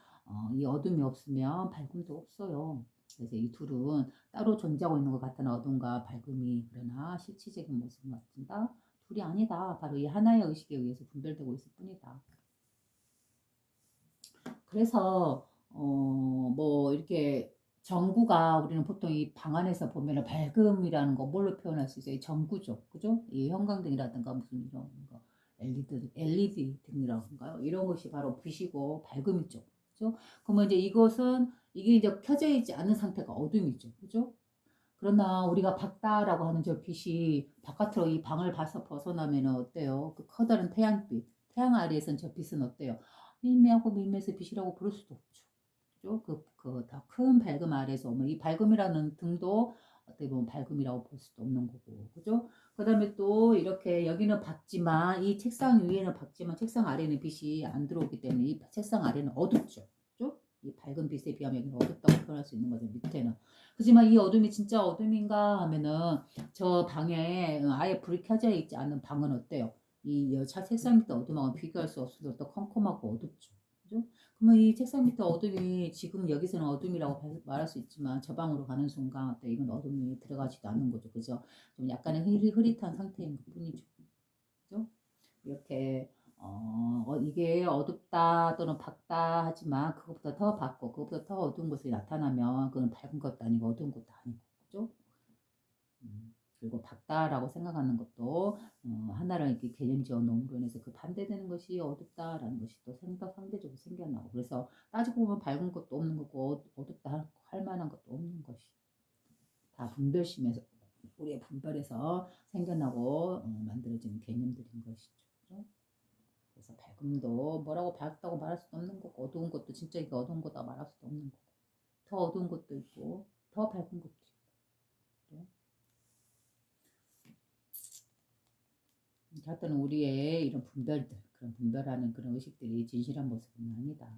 Speaker 1: 이 어둠이 없으면 밝음도 없어요. 그래서 이 둘은 따로 존재하고 있는 것 같은 어둠과 밝음이, 그러나 실체적인 모습을 나타낸다. 둘이 아니다. 바로 이 하나의 의식에 의해서 분별되고 있을 뿐이다. 그래서 뭐 이렇게 전구가, 우리는 보통 이 방 안에서 보면은 밝음이라는 거 뭘로 표현할 수 있어요? 이 전구죠, 그죠? 이 형광등이라든가 무슨 이런 거, LED 등이라든가요, 이런 것이 바로 빛이고 밝음이죠, 그죠? 그러면 이제 이게 이제 켜져 있지 않은 상태가 어둠이죠, 그죠? 그러나 우리가 밝다라고 하는 저 빛이 바깥으로 이 방을 봐서 벗어나면 어때요? 그 커다란 태양빛, 태양 아래에선 저 빛은 어때요? 미미하고 미미해서 빛이라고 부를 수도 없죠. 그죠? 그 더 큰 밝음 아래에서 오면 이 밝음이라는 등도 어떻게 보면 밝음이라고 볼 수도 없는 거고, 그죠? 그 다음에 또 이렇게 여기는 밝지만, 이 책상 위에는 밝지만 책상 아래는 빛이 안 들어오기 때문에 이 책상 아래는 어둡죠. 그죠? 이 밝은 빛에 비하면 여기는 어둡다고 표현할 수 있는 거죠, 밑에는. 하지만 이 어둠이 진짜 어둠인가 하면은, 저 방에 아예 불이 켜져 있지 않은 방은 어때요? 이 책상 밑에 어둠하고 비교할 수 없어서 더 컴컴하고 어둡죠. 그죠? 그러면 이 책상 밑에 어둠이, 지금 여기서는 어둠이라고 말할 수 있지만 저 방으로 가는 순간 어때? 이건 어둠이 들어가지도 않는 거죠. 그죠? 좀 약간의 흐릿한 상태인 것 뿐이죠. 그죠? 이렇게 이게 어둡다 또는 밝다 하지만, 그것보다 더 밝고 그것보다 더 어두운 것이 나타나면 그건 밝은 것도 아니고 어두운 것도 아니고, 그죠? 그리고 밝다라고 생각하는 것도 하나를 이렇게 개념 지어 놓음으로 인해서 그 반대되는 것이 어둡다라는 것이 또 상대적으로 생겨나고, 그래서 따지고 보면 밝은 것도 없는 거고 어둡다 할 만한 것도 없는 것이 다 분별심에서, 우리의 분별에서 생겨나고 만들어지는 개념들인 것이죠. 그죠? 그래서 밝음도 뭐라고 밝다고 말할 수도 없는 거고, 어두운 것도 진짜 이게 어두운 거다 말할 수도 없는 거고, 더 어두운 것도 있고 더 밝은 것도 있고. 그죠? 하여튼 우리의 이런 분별들, 그런 분별하는 그런 의식들이 진실한 모습은 아니다.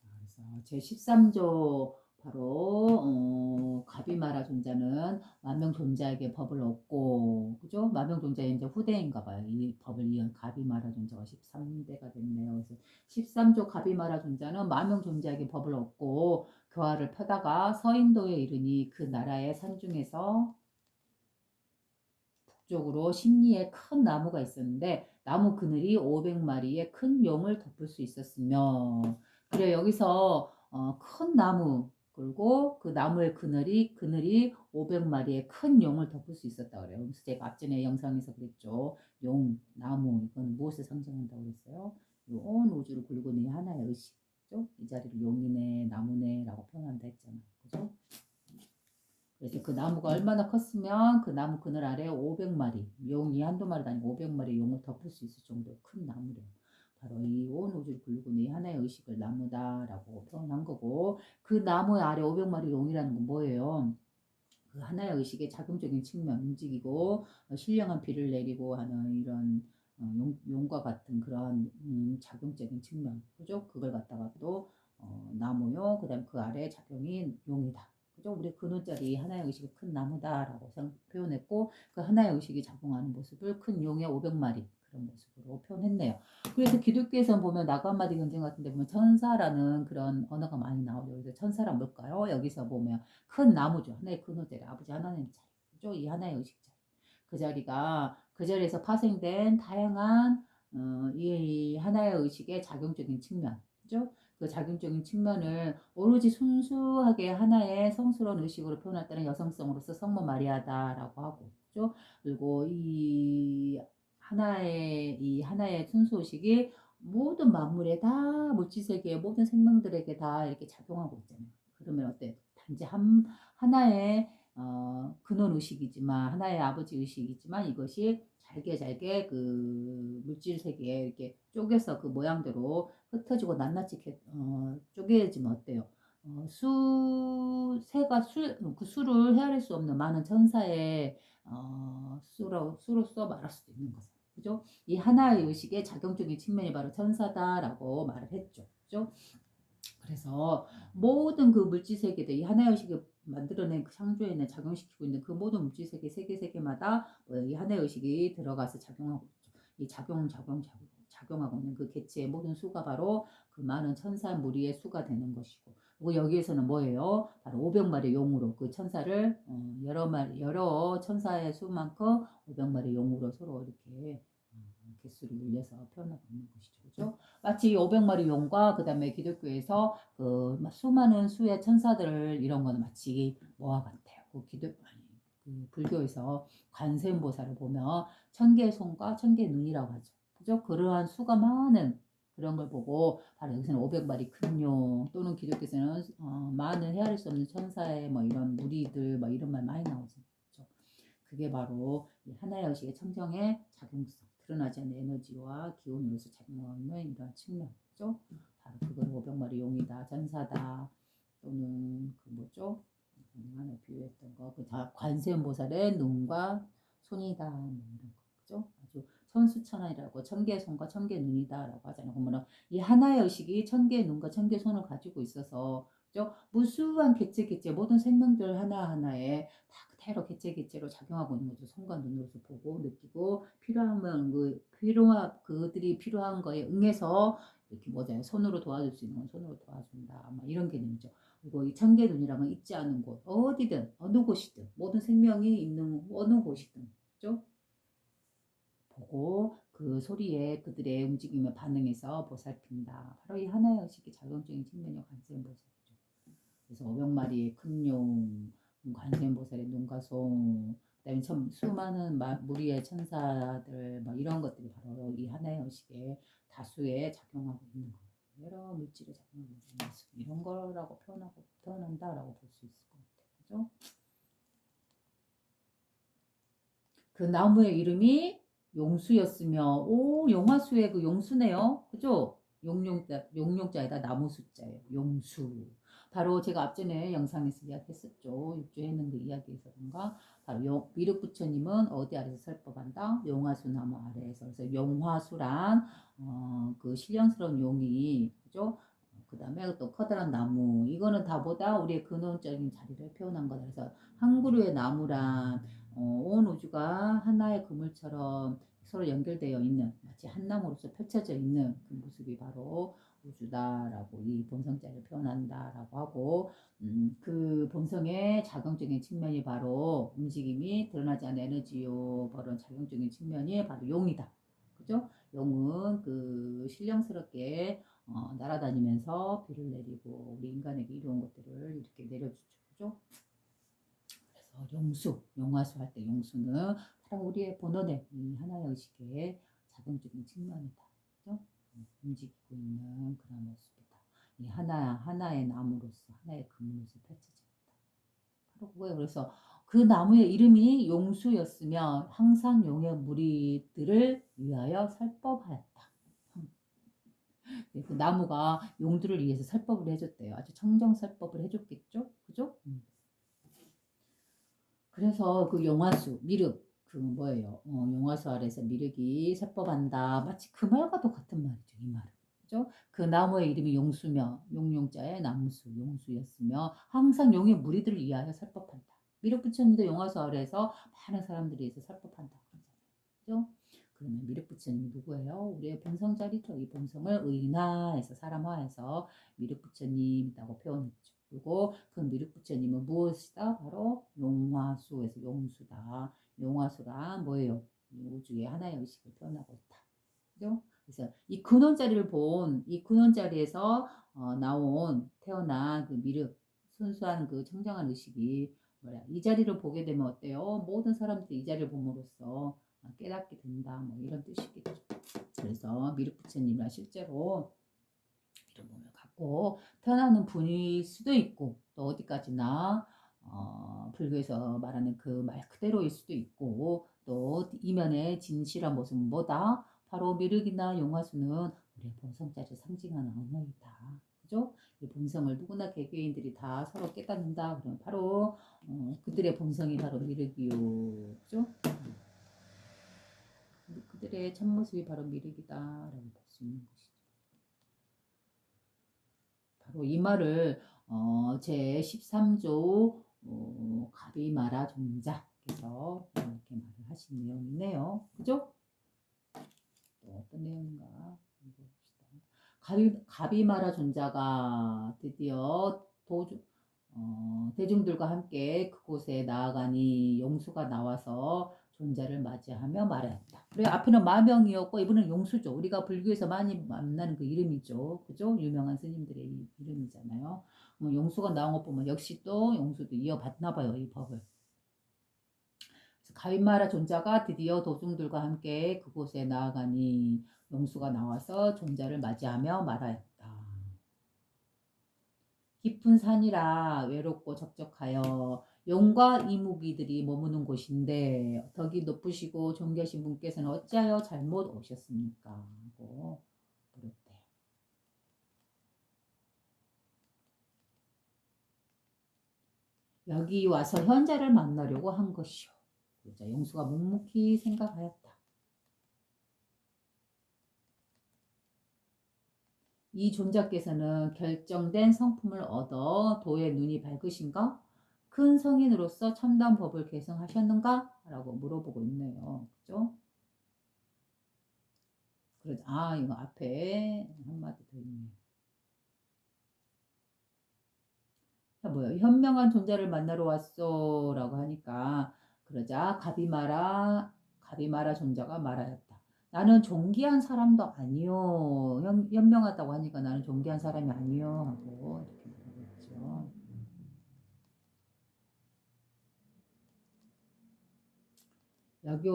Speaker 1: 그래서 제13조 바로 가비마라 존자는 만명존자에게 법을 얻고, 그죠? 만명존자의 이제 후대인가 봐요. 이 법을 이은 가비마라 존자가 13대가 됐네요. 그래서 13조 가비마라 존자는 만명존자에게 법을 얻고 교화를 펴다가 서인도에 이르니, 그 나라의 산중에서 북쪽으로 심리에 큰 나무가 있었는데 나무 그늘이 500마리의 큰 용을 덮을 수 있었으며. 그래, 여기서 큰 나무, 그리고 그 나무의 그늘이 500마리의 큰 용을 덮을 수 있었다 그래요. 그래서 제가 앞전에 영상에서 그랬죠. 용, 나무, 이건 무엇을 상징한다고 그랬어요? 온 우주를 굴리고 있는 하나의 의식이죠. 이 자리를 용이네, 나무네라고 표현한다 했잖아요. 그죠? 그래서 그 나무가 얼마나 컸으면 그 나무 그늘 아래 500마리, 용이 한두 마리도 아니고 500마리 용을 덮을 수 있을 정도의 큰 나무래요. 바로 이 온 우주를 굴리고 이 하나의 의식을 나무다라고 표현한 거고, 그 나무 아래 500마리 용이라는 건 뭐예요? 그 하나의 의식의 작용적인 측면, 움직이고 신령한 비를 내리고 하는 이런 용과 같은 그런 작용적인 측면, 그죠? 그걸 갖다가 또 나무요. 그다음 그 아래 작용이 용이다. 그죠? 우리 근원자리 하나의 의식이 큰 나무다라고 표현했고 그 하나의 의식이 작용하는 모습을 큰 용의 500마리 그런 모습으로 표현했네요. 그래서 기독교에서 보면 나그한마디 경전 같은 데 보면 천사라는 그런 언어가 많이 나오죠. 그래서 천사란 뭘까요? 여기서 보면 큰 나무죠. 하나의 근원자리 아버지 하나님 자리. 그죠? 이 하나의 의식 자리. 그 자리가 그 자리에서 파생된 다양한 이 하나의 의식의 작용적인 측면, 그죠? 그 작용적인 측면을 오로지 순수하게 하나의 성스러운 의식으로 표현할 때는 여성성으로서 성모 마리아다라고 하고, 그죠? 그리고 이 하나의 순수 의식이 모든 만물에 다 물질 세계의 모든 생명들에게 다 이렇게 작용하고 있잖아요. 그러면 어때? 단지 하나의 근원 의식이지만 하나의 아버지 의식이지만 이것이 잘게 그 물질 세계에 이렇게 쪼개서 그 모양대로 흩어지고 낱낱이 쪼개지면 어때요? 그 수를 헤아릴 수 없는 많은 천사의 수로서 말할 수도 있는 거죠. 그죠? 이 하나의 의식의 작용적인 측면이 바로 천사다라고 말을 했죠. 그죠? 그래서 모든 그 물질 세계들 이 하나의 의식을 만들어낸 그 창조에는 작용시키고 있는 그 모든 물질 세계 세계마다 이 하나의 의식이 들어가서 작용하고 있죠. 이 작용하고 있는 그 개체의 모든 수가 바로 그 많은 천사 무리의 수가 되는 것이고 그리고 여기에서는 뭐예요? 바로 500마리 용으로 그 천사를 여러 천사의 수만큼 500마리 용으로 서로 이렇게 개수를 늘려서 표현하고 있는 것이죠. 그죠? 마치 500마리 용과 그 다음에 기독교에서 그 수많은 수의 천사들 이런 거는 마치 뭐와 같아요. 그 불교에서 관세음보살을 보면 천개의 손과 천개의 눈이라고 하죠. 그죠? 그러한 수가 많은 그런 걸 보고 바로 여기서는 500마리 큰 용 또는 기독교에서는 많은 헤아릴 수 없는 천사의 뭐 이런 무리들 뭐 이런 말 많이 나오죠. 그죠? 그게 바로 이 하나의 의식의 청정의 작용성 드러나지 않는 에너지와 기운으로서 작용하는 이러한 측면이죠. 바로 그걸 500마리 용이다, 전사다, 또는 그 뭐죠? 안에 비유했던 거, 그 다 관세음보살의 눈과 손이다, 뭐 이런 거, 그죠? 아주 천수천안이라고 천개의 손과 천개의 눈이다라고 하잖아요. 그러면 이 하나의 의식이 천개의 눈과 천개의 손을 가지고 있어서, 그죠? 무수한 개체 모든 생명들 하나하나에 다 그대로 개체로 작용하고 있는 거죠. 손과 눈으로서 보고 느끼고 필요하면 그들이 필요한 거에 응해서 이렇게 뭐잖아요. 손으로 도와줄 수 있는 건 손으로 도와준다. 막 이런 개념이죠. 그리고 이 천계눈이란 건 있지 않은 곳, 어디든 어느 곳이든 모든 생명이 있는 어느 곳이든 그죠? 보고 그 소리에 그들의 움직임에 반응해서 보살핀다. 바로 이 하나의 의식의 작용적인 측면이 관세음보살이죠. 그래서 500마리의 큰 용, 관세음보살의 눈과 손, 그다음에 수많은 무리의 천사들, 뭐 이런 것들이 바로 이 하나의 의식에 다수에 작용하고 있는 거예요. 여러 물질에 작용하고 있는 모습, 이런 거라고 표현한다라고 볼 수 있을 것 같아요. 그죠? 그 나무의 이름이 용수였으며, 오, 용화수의 그 용수네요. 그죠? 용용자에다 나무 숫자예요. 용수. 바로 제가 앞전에 영상에서 이야기했었죠. 육조했는 그 이야기에서던가. 바로 미륵 부처님은 어디 아래서 설법한다? 용화수 나무 아래에서. 그래서 용화수란, 그 신령스러운 용이, 그죠? 그 다음에 또 커다란 나무. 이거는 다 보다 우리의 근원적인 자리를 표현한 거다. 그래서 한 그루의 나무란, 온 우주가 하나의 그물처럼 서로 연결되어 있는 마치 한 나무로서 펼쳐져 있는 그 모습이 바로 우주다라고 이 본성자를 표현한다라고 하고 그 본성의 작용적인 측면이 바로 움직임이 드러나지 않는 에너지요 그런 작용적인 측면이 바로 용이다. 그죠? 용은 그 신령스럽게 날아다니면서 비를 내리고 우리 인간에게 이루어온 것들을 이렇게 내려주죠. 그죠? 용화수 할 때 용수는 바로 우리의 본원의 이 하나의 의식의 작용적인 측면이다. 그죠? 움직이고 있는 그런 모습이다. 이 하나의 나무로서, 하나의 그물로서 펼쳐져 있다. 바로 그거예요. 그래서 그 나무의 이름이 용수였으며 항상 용의 무리들을 위하여 설법하였다. 그 나무가 용들을 위해서 설법을 해줬대요. 아주 청정설법을 해줬겠죠? 그죠? 그래서 그 용화수, 미륵, 그 뭐예요? 용화수 아래서 미륵이 세법한다. 마치 그 말과도 같은 말이죠. 이 말은. 그죠? 그 나무의 이름이 용수며 용용자의 나무수 용수였으며 항상 용의 무리들을 위하여 살법한다. 미륵 부처님도 용화수 아래에서 많은 사람들이 있어 살법한다. 그죠? 그러면 미륵 부처님이 누구예요? 우리의 본성자리죠. 이 본성을 의인화해서 사람화해서 미륵 부처님이라고 표현했죠. 그리고 그 미륵 부처님은 무엇이다? 바로 용화수에서 용수다. 용화수란 뭐예요? 우주의 하나의 의식을 표현하고 있다. 그죠? 그래서 이 근원자리를 이 근원자리에서 나온 태어난 그 미륵 순수한 그 청정한 의식이 뭐야? 이 자리를 보게 되면 어때요? 모든 사람들이 이 자리를 봄으로써 깨닫게 된다. 뭐 이런 뜻이겠죠. 그래서 미륵 부처님은 실제로 이런 몸을 갖고 태어나는 분일 수도 있고 또 어디까지나 불교에서 말하는 그 말 그대로일 수도 있고 또 이면의 진실한 모습은 뭐다? 바로 미륵이나 용화수는 우리의 본성자를 상징하는 언어이다. 그죠? 이 본성을 누구나 개개인들이 다 서로 깨닫는다. 그러면 바로 그들의 본성이 바로 미륵이요. 그죠? 그들의 참모습이 바로 미륵이다라고 볼 수 있는 것이죠. 바로 이 말을 제 13조 가비마라 종자께서 이렇게 말을 하신 내용이네요. 그죠? 또 어떤 내용인가 읽어봅시다. 가비마라 존자가 드디어 대중들과 함께 그곳에 나아가니 용수가 나와서 존자를 맞이하며 말하였다. 그래 앞에는 마명이었고 이분은 용수죠. 우리가 불교에서 많이 만나는 그 이름이죠. 그죠? 유명한 스님들의 이름이잖아요. 용수가 나온 것 보면 역시 또 용수도 이어받나 봐요. 이 법을. 가윗마라 존자가 드디어 도중들과 함께 그곳에 나아가니 용수가 나와서 존자를 맞이하며 말하였다. 깊은 산이라 외롭고 적적하여 용과 이무기들이 머무는 곳인데 덕이 높으시고 존귀하신 분께서는 어찌하여 잘못 오셨습니까? 하고 물었대요. 여기 와서 현자를 만나려고 한 것이요. 그러자 용수가 묵묵히 생각하였다. 이 존자께서는 결정된 성품을 얻어 도의 눈이 밝으신가? 큰 성인으로서 참담 법을 계승하셨는가? 라고 물어보고 있네요. 그죠? 이거 앞에 한마디 더 있네요. 뭐야? 현명한 존재를 만나러 왔어. 라고 하니까, 그러자 가비마라 존자가 말하였다. 나는 존귀한 사람도 아니요. 현명하다고 하니까 나는 존귀한 사람이 아니요. 하고 이렇게 물어봤죠. 여기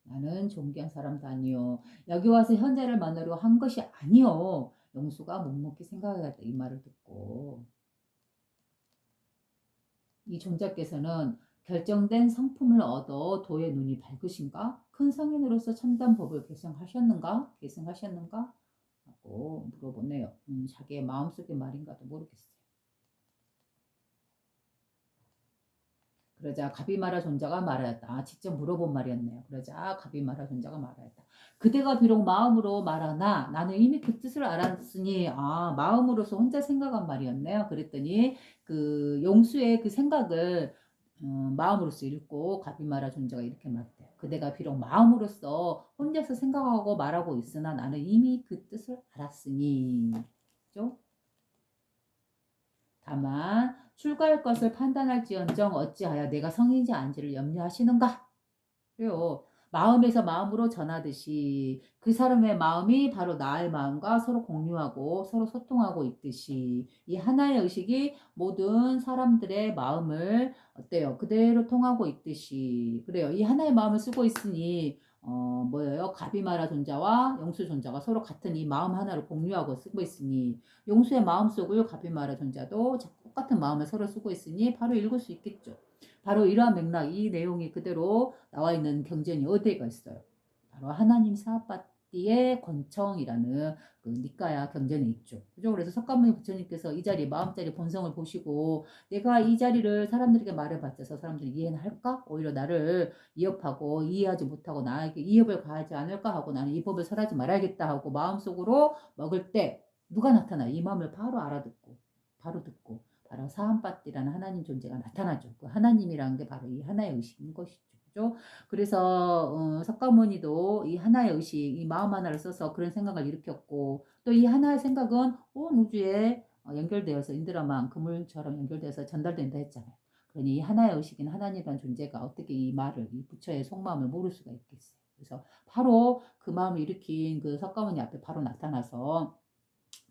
Speaker 1: 나는 존귀한 사람도 아니요. 여기 와서 현자를 만나려 한 것이 아니요. 영수가 묵묵히 생각하였다. 이 말을 듣고. 이 존자께서는 결정된 성품을 얻어 도의 눈이 밝으신가? 큰 성인으로서 참단 법을 계승하셨는가? 하고 물어보네요. 자기의 마음속의 말인가도 모르겠어요. 그러자 가비마라 존자가 말하였다. 직접 물어본 말이었네요. 그러자 가비마라 존자가 말하였다. 그대가 비록 마음으로 말하나 나는 이미 그 뜻을 알았으니 마음으로서 혼자 생각한 말이었네요. 그랬더니 그 용수의 그 생각을 마음으로서 읽고 가비마라 존자가 이렇게 말했대요. 그대가 비록 마음으로서 혼자서 생각하고 말하고 있으나 나는 이미 그 뜻을 알았으니. 그죠? 다만 출가할 것을 판단할지언정 어찌하여 내가 성인지 아닌지를 염려하시는가? 그래요. 마음에서 마음으로 전하듯이 그 사람의 마음이 바로 나의 마음과 서로 공유하고 서로 소통하고 있듯이 이 하나의 의식이 모든 사람들의 마음을 어때요? 그대로 통하고 있듯이 그래요. 이 하나의 마음을 쓰고 있으니 뭐예요? 가비마라 존자와 영수 존자가 서로 같은 이 마음 하나를 공유하고 쓰고 있으니 용수의 마음속을 가비마라 존자도 똑같은 마음을 서로 쓰고 있으니 바로 읽을 수 있겠죠. 바로 이러한 맥락, 이 내용이 그대로 나와 있는 경전이 어디가 있어요? 바로 하나님 사합밭 사함밭띠의 권청이라는 그 니까야 경전에 있죠. 그죠? 그래서 석가모니 부처님께서 이 자리 마음자리 본성을 보시고 내가 이 자리를 사람들에게 말해봤자 서 사람들이 이해는 할까? 오히려 나를 이협하고 이해하지 못하고 나에게 이협을 가하지 않을까 하고 나는 이 법을 설하지 말아야겠다 하고 마음속으로 먹을 때 누가 나타나? 이 마음을 바로 알아듣고 바로 듣고 바로 사함밭띠라는 하나님 존재가 나타나죠. 그 하나님이라는 게 바로 이 하나의 의식인 것이죠. 그죠? 그래서 석가모니도 이 하나의 의식, 이 마음 하나를 써서 그런 생각을 일으켰고 또 이 하나의 생각은 온 우주에 연결되어서 인드라만 그물처럼 연결돼서 전달된다 했잖아요. 그러니 이 하나의 의식인 하나님이라는 존재가 어떻게 이 말을 이 부처의 속마음을 모를 수가 있겠어요. 그래서 바로 그 마음을 일으킨 그 석가모니 앞에 바로 나타나서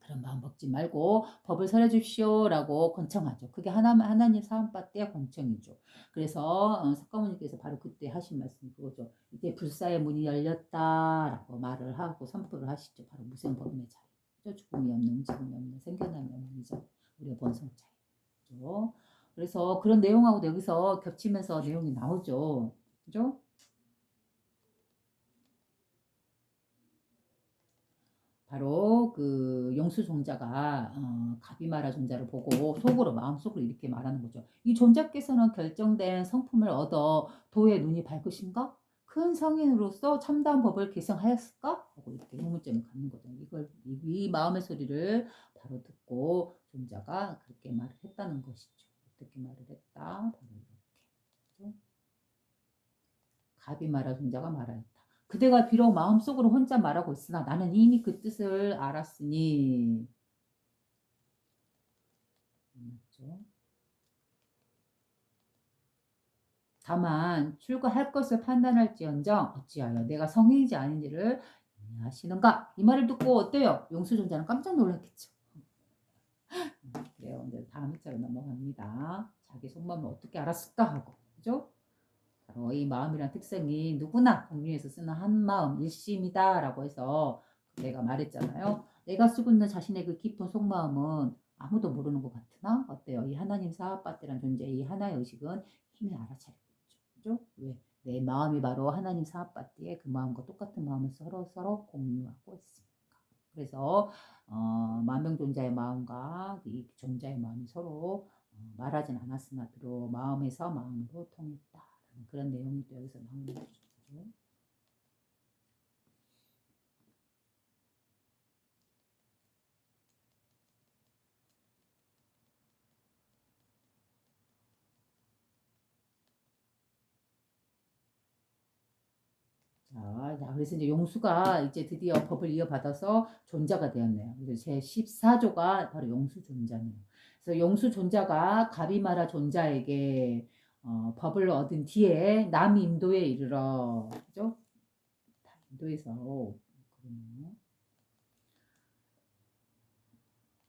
Speaker 1: 그런 마음 먹지 말고 법을 설해 주십시오라고 권청하죠. 그게 하나님 사함밭대의 권청이죠. 그래서 석가모니께서 바로 그때 하신 말씀이 그거죠. 이제 불사의 문이 열렸다라고 말을 하고 선포를 하시죠. 바로 무생법인의 자리. 죽음이 없는 움직임이 없는 생겨남이 없는 이 자리. 우리의 본성 자리죠. 그래서 그런 내용하고 여기서 겹치면서 내용이 나오죠. 그죠? 바로 그 영수 존자가 가비마라 존자를 보고 속으로 마음속으로 이렇게 말하는 거죠. 이 존자께서는 결정된 성품을 얻어 도의 눈이 밝으신가? 큰 성인으로서 참다한 법을 계승하였을까? 하고 이렇게 의문점을 갖는 거죠. 이걸 이 마음의 소리를 바로 듣고 존자가 그렇게 말을 했다는 것이죠. 어떻게 말을 했다? 바로 이렇게. 가비마라 존자가 말하였다. 그대가 비록 마음속으로 혼자 말하고 있으나 나는 이미 그 뜻을 알았으니. 맞죠? 다만 출가할 것을 판단할지언정 어찌하여 내가 성인이지 아닌지를 하시는가? 이 말을 듣고 어때요? 용수존자는 깜짝 놀랐겠죠. 그래요. 이제 다음 회차로 넘어갑니다. 자기 속마음을 어떻게 알았을까 하고, 그죠? 바로 이 마음이란 특성이 누구나 공유해서 쓰는 한마음 일심이다라고 해서 내가 말했잖아요. 내가 쓰고 있는 자신의 그 깊은 속마음은 아무도 모르는 것 같으나 어때요? 이 하나님 사합밭이란 존재, 이 하나의 의식은 이미 알아차리고 있죠. 그죠? 왜? 내 마음이 바로 하나님 사합밭에 그 마음과 똑같은 마음을 서로 공유하고 있습니다. 그래서 만병존자의 마음과 이 존자의 마음이 서로 말하진 않았으나 비록 마음에서 마음으로 통했다. 그런 내용이 또 여기서 나오는 거죠. 자, 그래서 이제 용수가 이제 드디어 법을 이어받아서 존자가 되었네요. 그래서 제 14조가 바로 용수 존자네요. 그래서 용수 존자가 가비마라 존자에게 법을 얻은 뒤에 남인도에 이르러, 그죠? 인도에서 그러네요.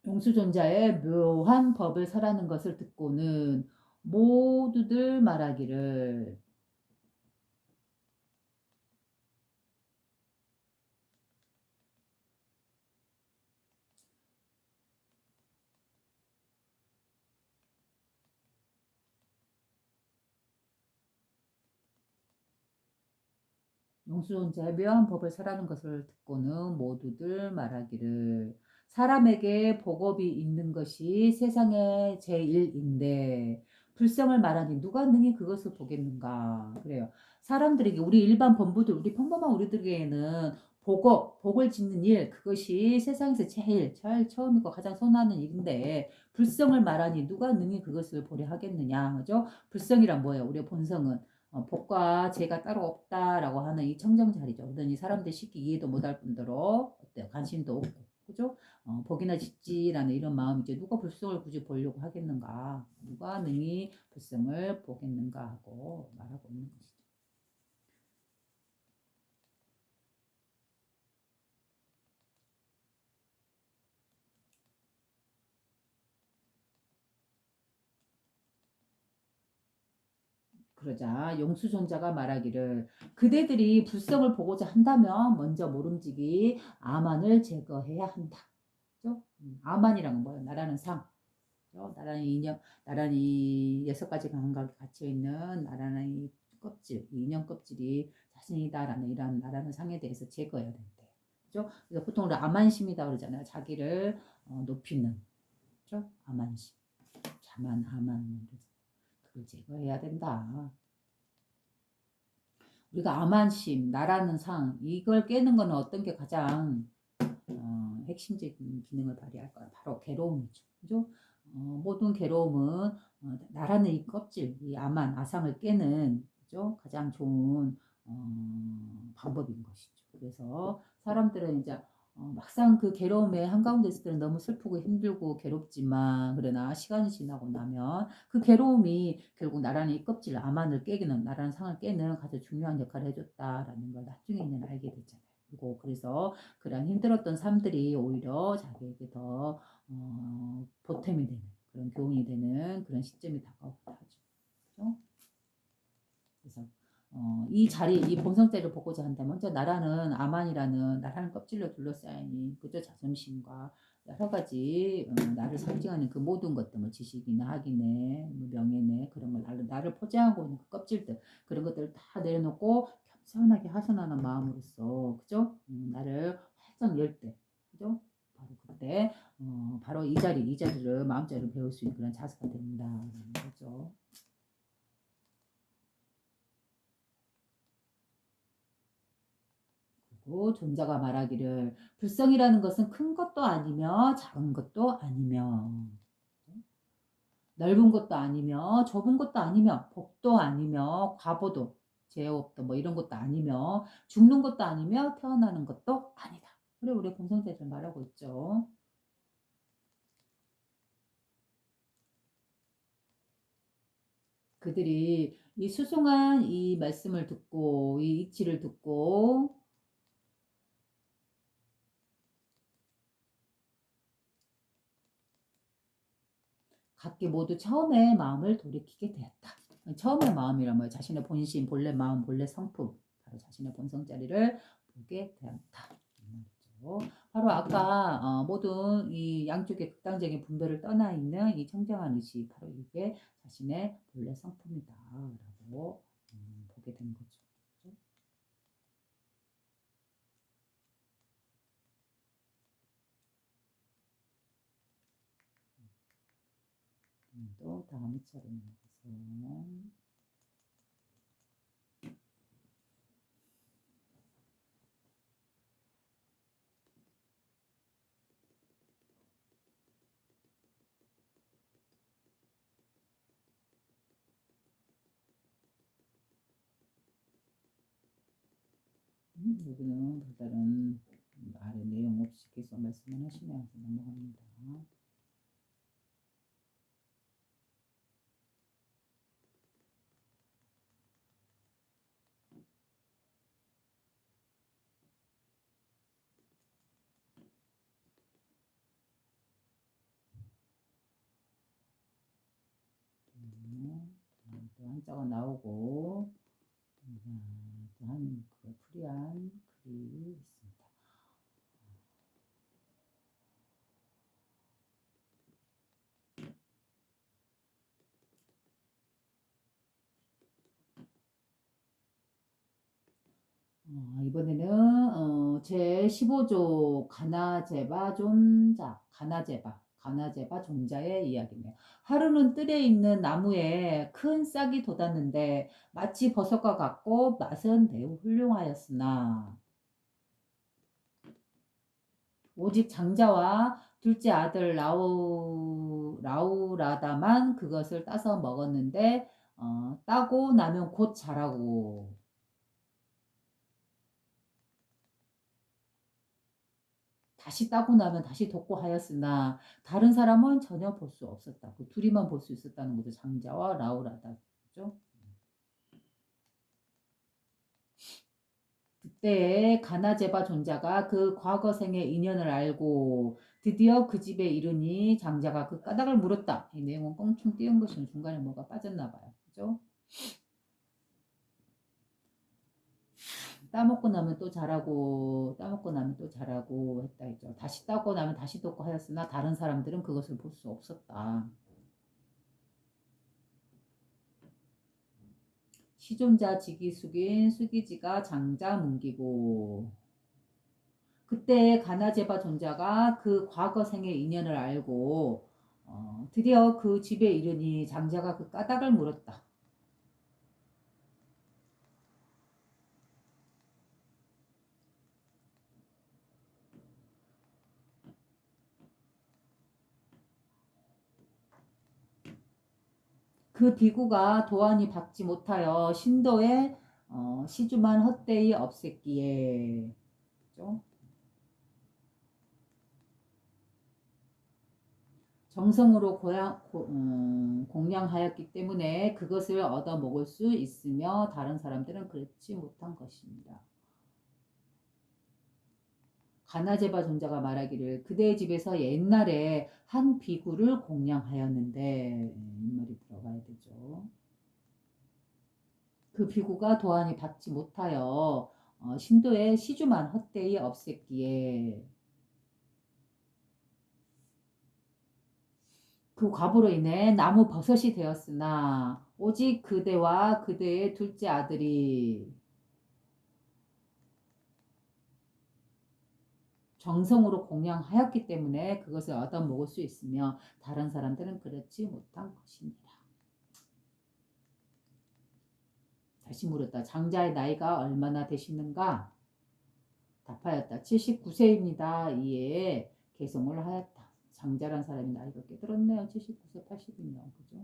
Speaker 1: 용수존자의 묘한 법을 설하는 것을 듣고는 모두들 말하기를 용수존자의 묘한 법을 설하는 것을 듣고는 모두들 말하기를 사람에게 복업이 있는 것이 세상의 제일인데 불성을 말하니 누가 능히 그것을 보겠는가 그래요. 사람들에게 우리 일반 범부들 우리 평범한 우리들에게는 복을 짓는 일 그것이 세상에서 제일 처음이고 가장 선하는 일인데 불성을 말하니 누가 능히 그것을 보려 하겠느냐 그죠? 불성이란 뭐예요? 우리의 본성은 복과 죄가 따로 없다라고 하는 이 청정자리죠. 그러니 사람들 쉽게 이해도 못할 뿐더러 어때요? 관심도 없고, 그죠? 복이나 짓지라는 이런 마음이죠. 누가 불성을 굳이 보려고 하겠는가? 누가 능히 불성을 보겠는가 하고 말하고 있는 것이죠. 그러자 용수존자가 말하기를 그대들이 불성을 보고자 한다면 먼저 모름지기 아만을 제거해야 한다. 그죠? 아만이란 건 뭐예요? 나라는 상. 나란히 인형, 나란히 6가지 감각이 갇혀 있는 나라는 이 껍질, 이 인형 껍질이 자신이다라는 이런 나라는 상에 대해서 제거해야 된대요. 그죠? 그래서 보통 우리 아만심이다 그러잖아요. 자기를 높이는, 그죠? 아만심, 자만, 아만, 그걸 제거해야 된다. 우리가 아만심, 나라는 상, 이걸 깨는 거는 어떤 게 가장 핵심적인 기능을 발휘할까요? 바로 괴로움이죠. 그죠? 모든 괴로움은 나라는 이 껍질, 이 아만, 아상을 깨는, 그죠? 가장 좋은 방법인 것이죠. 그래서 사람들은 이제 막상 그 괴로움에 한가운데 있을 때는 너무 슬프고 힘들고 괴롭지만, 그러나 시간이 지나고 나면 그 괴로움이 결국 나라는 이 껍질, 아만을 깨기는, 나라는 상을 깨는 가장 중요한 역할을 해줬다라는 걸 나중에는 알게 되잖아요. 그래서 그런 힘들었던 삶들이 오히려 자기에게 더 보탬이 되는, 그런 교훈이 되는 그런 시점이 다가오기도 하죠. 그렇죠? 그래서 이 자리, 이 본성자리를 보고자 한다면 먼저 나라는 아만이라는 나라는 껍질로 둘러싸인 그저 자존심과 여러 가지 나를 상징하는 그 모든 것들, 뭐 지식이나 학이네, 뭐 명예네, 그런 걸 나를 포장하고 있는 그 껍질들, 그런 것들을 다 내려놓고 겸손하게 하선하는 마음으로써, 그죠? 나를 활짝 열 때, 그죠? 바로 그때 바로 이 자리를 마음자리를 배울 수 있는 그런 자세가 된다는 거죠. 그리고 존자가 말하기를 불성이라는 것은 큰 것도 아니며 작은 것도 아니며 넓은 것도 아니며 좁은 것도 아니며 복도 아니며 과보도 죄업도 뭐 이런 것도 아니며 죽는 것도 아니며 태어나는 것도 아니다. 그래 우리 공성대들 말하고 있죠. 그들이 이 수송한 이 말씀을 듣고 이 이치를 듣고 각기 모두 처음에 마음을 돌이키게 되었다. 처음의 마음이란 뭐예요? 자신의 본심, 본래 마음, 본래 성품, 바로 자신의 본성자리를 보게 되었다. 바로 아까 모든 이 양쪽의 극단적인 분별을 떠나 있는 이 청정한 의식, 바로 이게 자신의 본래 성품이다라고 보게 된 거죠. 또 다음 차례 넘어가서 여기는 별다른 아래 내용 없이 계속 말씀을 하시면서 넘어갑니다. 또 한자가 나오고 또한 그 풀이한 글이 있습니다. 이번에는 제 15조 가나제바 존자, 가나제바 존자의 이야기네요. 하루는 뜰에 있는 나무에 큰 싹이 돋았는데 마치 버섯과 같고 맛은 매우 훌륭하였으나 오직 장자와 둘째 아들 라우라다만 그것을 따서 먹었는데 따고 나면 곧 자라고 다시 따고 나면 다시 돋고 하였으나 다른 사람은 전혀 볼 수 없었다. 그 둘이만 볼 수 있었다는 거죠. 장자와 라우라다. 그죠? 그때에 가나제바 존자가 그 과거 생의 인연을 알고 드디어 그 집에 이르니 장자가 그 까닭을 물었다. 이 내용은 껑충 띄운 것은 중간에 뭐가 빠졌나 봐요. 그죠? 따먹고 나면 또 자라고 따먹고 나면 또 자라고 했다 했죠. 다시 따고 나면 다시 돋고 하였으나 다른 사람들은 그것을 볼 수 없었다. 시존자 지기 숙인 숙이지가 장자 뭉기고 그때 가나제바 존자가 그 과거 생의 인연을 알고 드디어 그 집에 이르니 장자가 그 까닭을 물었다. 그 비구가 도안이 받지 못하여 신도의 시주만 헛되이 없앴기에. 그죠? 정성으로 공양하였기 때문에 그것을 얻어 먹을 수 있으며 다른 사람들은 그렇지 못한 것입니다. 가나제바 존자가 말하기를 그대의 집에서 옛날에 한 비구를 공양하였는데 이 말이 들어가야 되죠. 그 비구가 도안이 받지 못하여 신도의 시주만 헛되이 없앴기에 그 과부로 인해 나무 버섯이 되었으나 오직 그대와 그대의 둘째 아들이 정성으로 공양하였기 때문에 그것을 얻어 먹을 수 있으며 다른 사람들은 그렇지 못한 것입니다. 다시 물었다. 장자의 나이가 얼마나 되시는가? 답하였다. 79세입니다. 이에 개송을 하였다. 장자란 사람이 나이가 꽤 들었네요. 79세, 80이면. 그죠?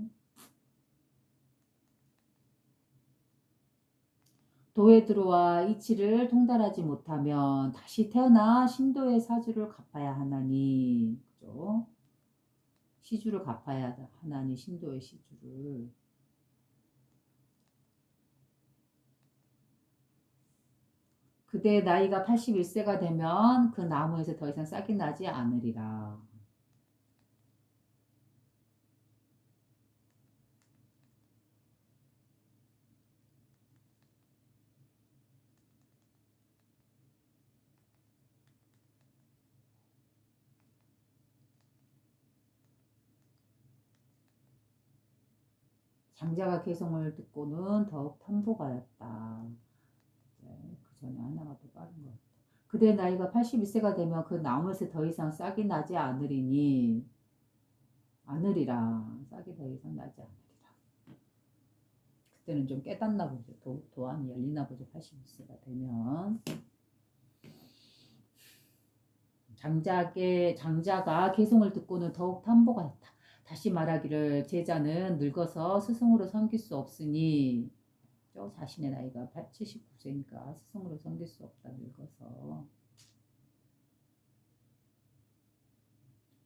Speaker 1: 도에 들어와 이치를 통달하지 못하면 다시 태어나 신도의 사주를 갚아야 하나니. 그죠? 시주를 갚아야 하나니 신도의 시주를. 그대의 나이가 81세가 되면 그 나무에서 더 이상 싹이 나지 않으리라. 장자가 개성을 듣고는 더욱 탐복하였다. 그 전에 하나가 더 빠른 것 같아. 그대 나이가 81세가 되면 그 나무에서 더 이상 싹이 나지 않으리니 않으리라. 싹이 더 이상 나지 않으리라. 그때는 좀 깨닫나 보죠. 도안이 열리나 보죠. 81세가 되면. 장자가 개성을 듣고는 더욱 탐복하였다. 다시 말하기를 제자는 늙어서 스승으로 섬길 수 없으니 자신의 나이가 79세니까 스승으로 섬길 수 없다. 늙어서.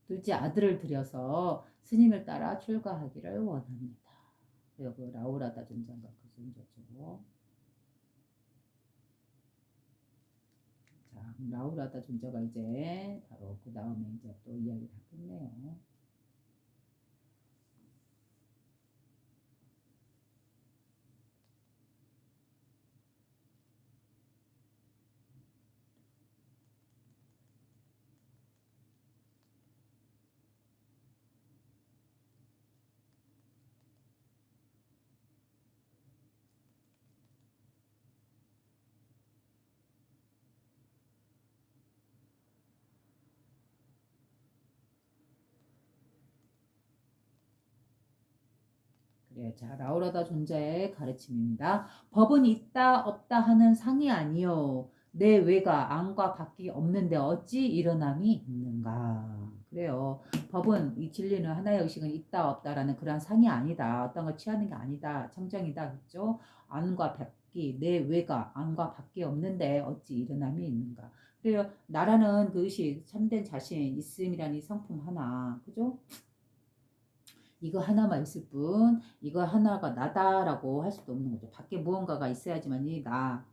Speaker 1: 둘째 아들을 들여서 스님을 따라 출가하기를 원합니다. 그 라우라다 존자인가 그 존자죠. 자, 라우라다 존자가 이제 바로 그 다음에 이제 또 이야기를 하겠네요. 그래, 자, 라우라다 존자의 가르침입니다. 법은 있다 없다 하는 상이 아니요. 내 외가 안과 밖이 없는데 어찌 일어남이 있는가. 그래요. 법은 이 진리는 하나의 의식은 있다 없다라는 그런 상이 아니다. 어떤 걸 취하는 게 아니다. 청정이다. 그렇죠? 안과 밖이 내 외가 안과 밖이 없는데 어찌 일어남이 있는가. 그래요. 나라는 그 의식 참된 자신 있음이라는 이 성품 하나. 그죠? 이거 하나만 있을 뿐 이거 하나가 나다라고 할 수도 없는 거죠. 밖에 무언가가 있어야지만 이 나,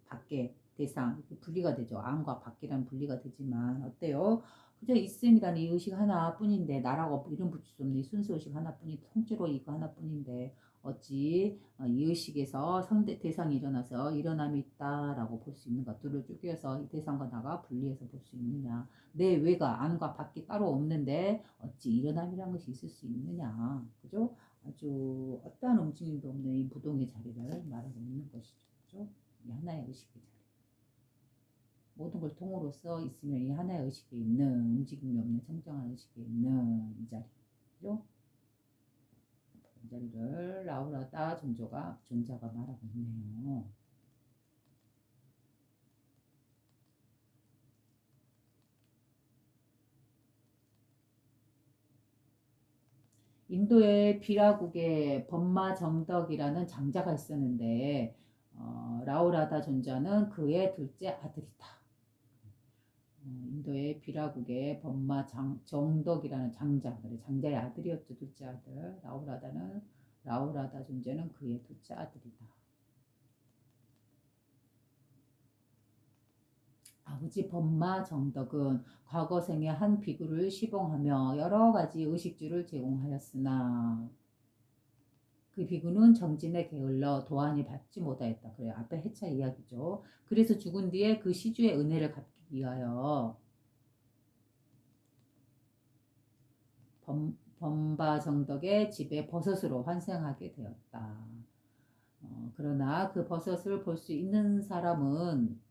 Speaker 1: 밖에 대상 이렇게 분리가 되죠. 안과 밖이라는 분리가 되지만 어때요? 그저 있음이라는 이 의식 하나뿐인데 나라고 이름 붙일 수 없는 이 순수 의식 하나뿐이 통째로 이거 하나뿐인데 어찌 이 의식에서 상대 대상이 일어나서 일어남이 있다라고 볼 수 있는가? 둘을 쪼개서 이 대상과 나가 분리해서 볼 수 있느냐? 내 외가 안과 밖이 따로 없는데 어찌 일어남이라는 것이 있을 수 있느냐? 그죠? 아주 어떠한 움직임도 없는 이 무동의 자리를 말하고 있는 것이죠. 그죠? 이 하나의 의식의 자리. 모든 걸 통으로써 있으면 이 하나의 의식에 있는 움직임이 없는 청정한 의식에 있는 이 자리. 그죠? 이 자리를 라우라다 존자가 말하고 있네요. 인도의 비라국에 법마정덕이라는 장자가 있었는데 라우라다 존자는 그의 둘째 아들이다. 인도의 비라국의 법마정덕이라는 장자, 그래 장자의 아들이었죠. 둘째 아들. 라우라다 존재는 그의 둘째 아들이다. 아버지 법마정덕은 과거 생의 한 비구를 시봉하며 여러 가지 의식주를 제공하였으나 그 비구는 정진에 게을러 도안이 받지 못하였다. 그래요. 앞에 해차 이야기죠. 그래서 죽은 뒤에 그 시주의 은혜를 갚기 위하여 범바정덕의 집에 버섯으로 환생하게 되었다. 그러나 그 버섯을 볼 수 있는 사람은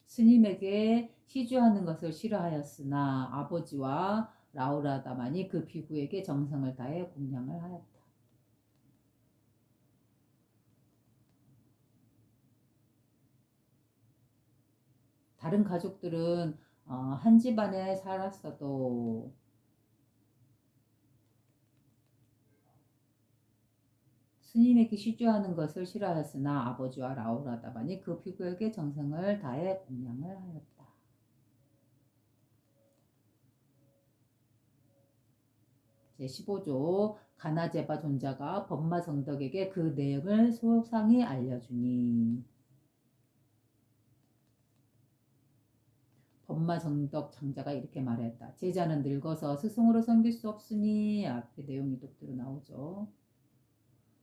Speaker 1: 스님에게 시주하는 것을 싫어하였으나 아버지와 라우라다만이 그 비구에게 정성을 다해 공양을 하였다. 다른 가족들은 한 집안에 살았어도 스님에게 시주하는 것을 싫어하였으나 아버지와 라우라다만이 그 비구에게 정성을 다해 공양을 하였다. 제15조 가나제바 존자가 법마정덕에게 그 내용을 소상히 알려주니 법마정덕 장자가 이렇게 말했다. 제자는 늙어서 스승으로 섬길 수 없으니 앞에 내용이 똑대로 나오죠.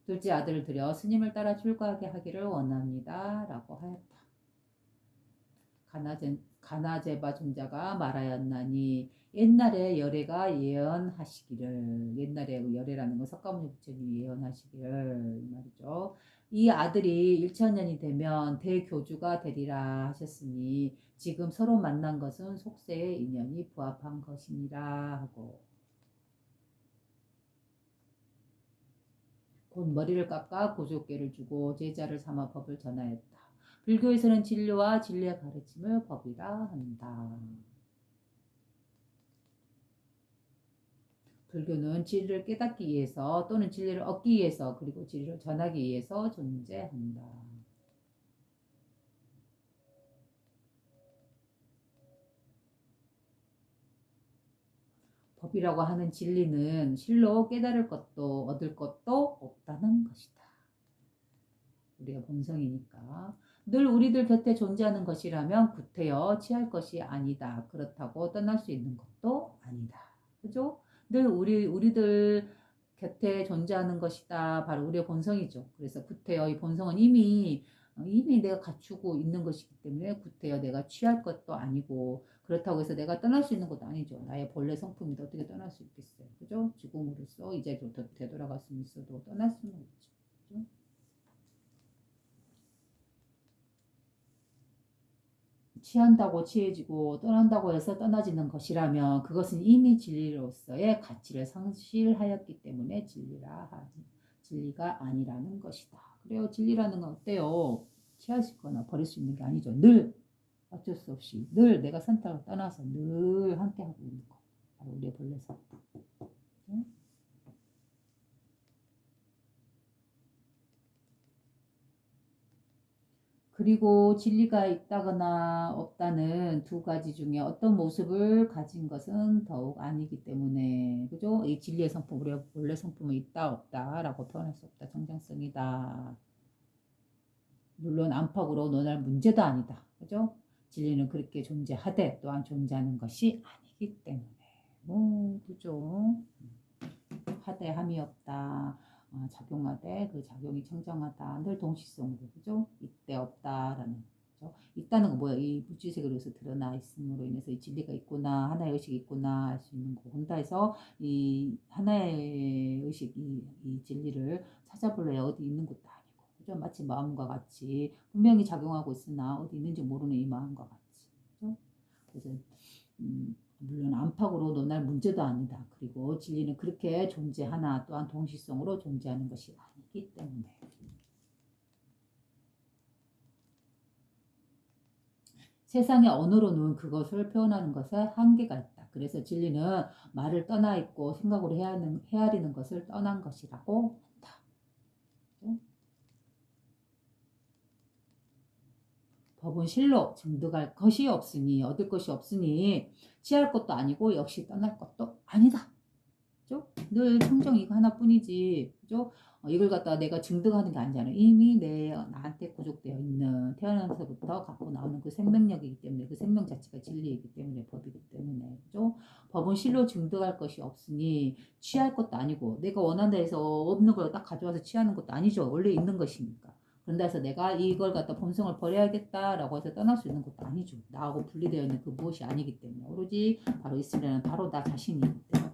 Speaker 1: 둘째 아들을 들여 스님을 따라 출가하게 하기를 원합니다. 라고 하였다. 가나제바 존자가 말하였나니 옛날에 열애가 예언하시기를, 옛날에 열애라는 건 석가모니 부처님이 예언하시기를 이 말이죠. 이 아들이 1000년이 되면 대교주가 되리라 하셨으니 지금 서로 만난 것은 속세의 인연이 부합한 것이니라 하고 곧 머리를 깎아 고조께를 주고 제자를 삼아 법을 전하였다. 불교에서는 진료와 진리의 가르침을 법이라 한다. 불교는 진리를 깨닫기 위해서 또는 진리를 얻기 위해서 그리고 진리를 전하기 위해서 존재한다. 법이라고 하는 진리는 실로 깨달을 것도 얻을 것도 없다는 것이다. 우리의 본성이니까. 늘 우리들 곁에 존재하는 것이라면 구태여 취할 것이 아니다. 그렇다고 떠날 수 있는 것도 아니다. 그죠? 늘 우리들 곁에 존재하는 것이다. 바로 우리의 본성이죠. 그래서 구태여 이 본성은 이미 내가 갖추고 있는 것이기 때문에 구태여 내가 취할 것도 아니고 그렇다고 해서 내가 떠날 수 있는 것도 아니죠. 나의 본래 성품인데 어떻게 떠날 수 있겠어요. 그죠? 죽음으로써 이제 되돌아갈 수는 있어도 떠날 수는 없죠. 그죠? 취한다고 취해지고 떠난다고 해서 떠나지는 것이라면 그것은 이미 진리로서의 가치를 상실하였기 때문에 진리가 아니라는 것이다. 그래요. 진리라는 건 어때요? 취할 수 있거나 버릴 수 있는 게 아니죠. 늘 어쩔 수 없이 늘 내가 선택을 떠나서 늘 함께하고 있는 것. 바로 우리의 본래 성품. 그리고 진리가 있다거나 없다는 두 가지 중에 어떤 모습을 가진 것은 더욱 아니기 때문에 그죠? 이 진리의 성품, 우리가 본래 성품은 있다 없다라고 표현할 수 없다. 정장성이다. 물론 안팎으로 논할 문제도 아니다. 그죠? 진리는 그렇게 존재하되 또한 존재하는 것이 아니기 때문에 그죠? 하대함이 없다. 작용하되 그 작용이 청정하다. 늘 동시성으로 그죠? 이때 없다라는 거죠. 있다는 거 뭐야? 이 물질 세계로서 드러나 있음으로 인해서 이 진리가 있구나, 하나의 의식이 있구나 할 수 있는 거고. 혼다 해서 이 하나의 의식, 이 진리를 찾아볼래 어디 있는 것도 아니고, 그죠? 마치 마음과 같이 분명히 작용하고 있으나 어디 있는지 모르는 이 마음과 같이. 그죠? 그래서 물론 안팎으로 논할 문제도 아니다. 그리고 진리는 그렇게 존재하나 또한 동시성으로 존재하는 것이 아니기 때문에. 세상의 언어로는 그것을 표현하는 것에 한계가 있다. 그래서 진리는 말을 떠나 있고 생각으로 헤아리는 것을 떠난 것이라고 한다. 법은 실로 증득할 것이 없으니 얻을 것이 없으니 취할 것도 아니고 역시 떠날 것도 아니다. 그죠? 늘 청정 이거 하나뿐이지. 그죠? 이걸 갖다가 내가 증득하는 게 아니잖아요. 이미 나한테 구족되어 있는 태어나면서부터 갖고 나오는 그 생명력이기 때문에 그 생명 자체가 진리이기 때문에 법이기 때문에 그죠? 법은 실로 증득할 것이 없으니 취할 것도 아니고 내가 원한다 해서 없는 걸 딱 가져와서 취하는 것도 아니죠. 원래 있는 것이니까. 그런다 해서 내가 이걸 갖다 본성을 버려야겠다라고 해서 떠날 수 있는 것도 아니죠. 나하고 분리되어 있는 그 무엇이 아니기 때문에 오로지 바로 있으려는 바로 나 자신이기 때문에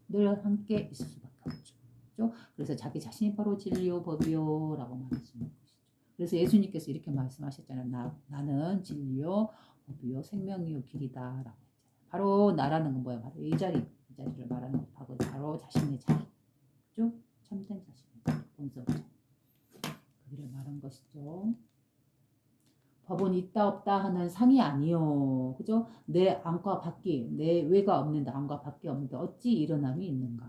Speaker 1: 늘 함께 있을 수밖에 없죠. 그렇죠? 그래서 자기 자신이 바로 진리요 법이요 라고 말하시는 것이죠. 그래서 예수님께서 이렇게 말씀하셨잖아요. 나는 진리요 법이요 생명이요 길이다 라고 했잖아요. 바로 나라는 건 뭐야? 바로 이 자리를 말하는 거 바로 자신의 자리. 그죠? 참된 자신의 자리, 본성 자리. 그를 말한 것이죠. 법은 있다 없다 하는 상이 아니요. 그죠? 내 안과 밖이 내 외가 없는데 안과 밖이 없는데 어찌 일어남이 있는가.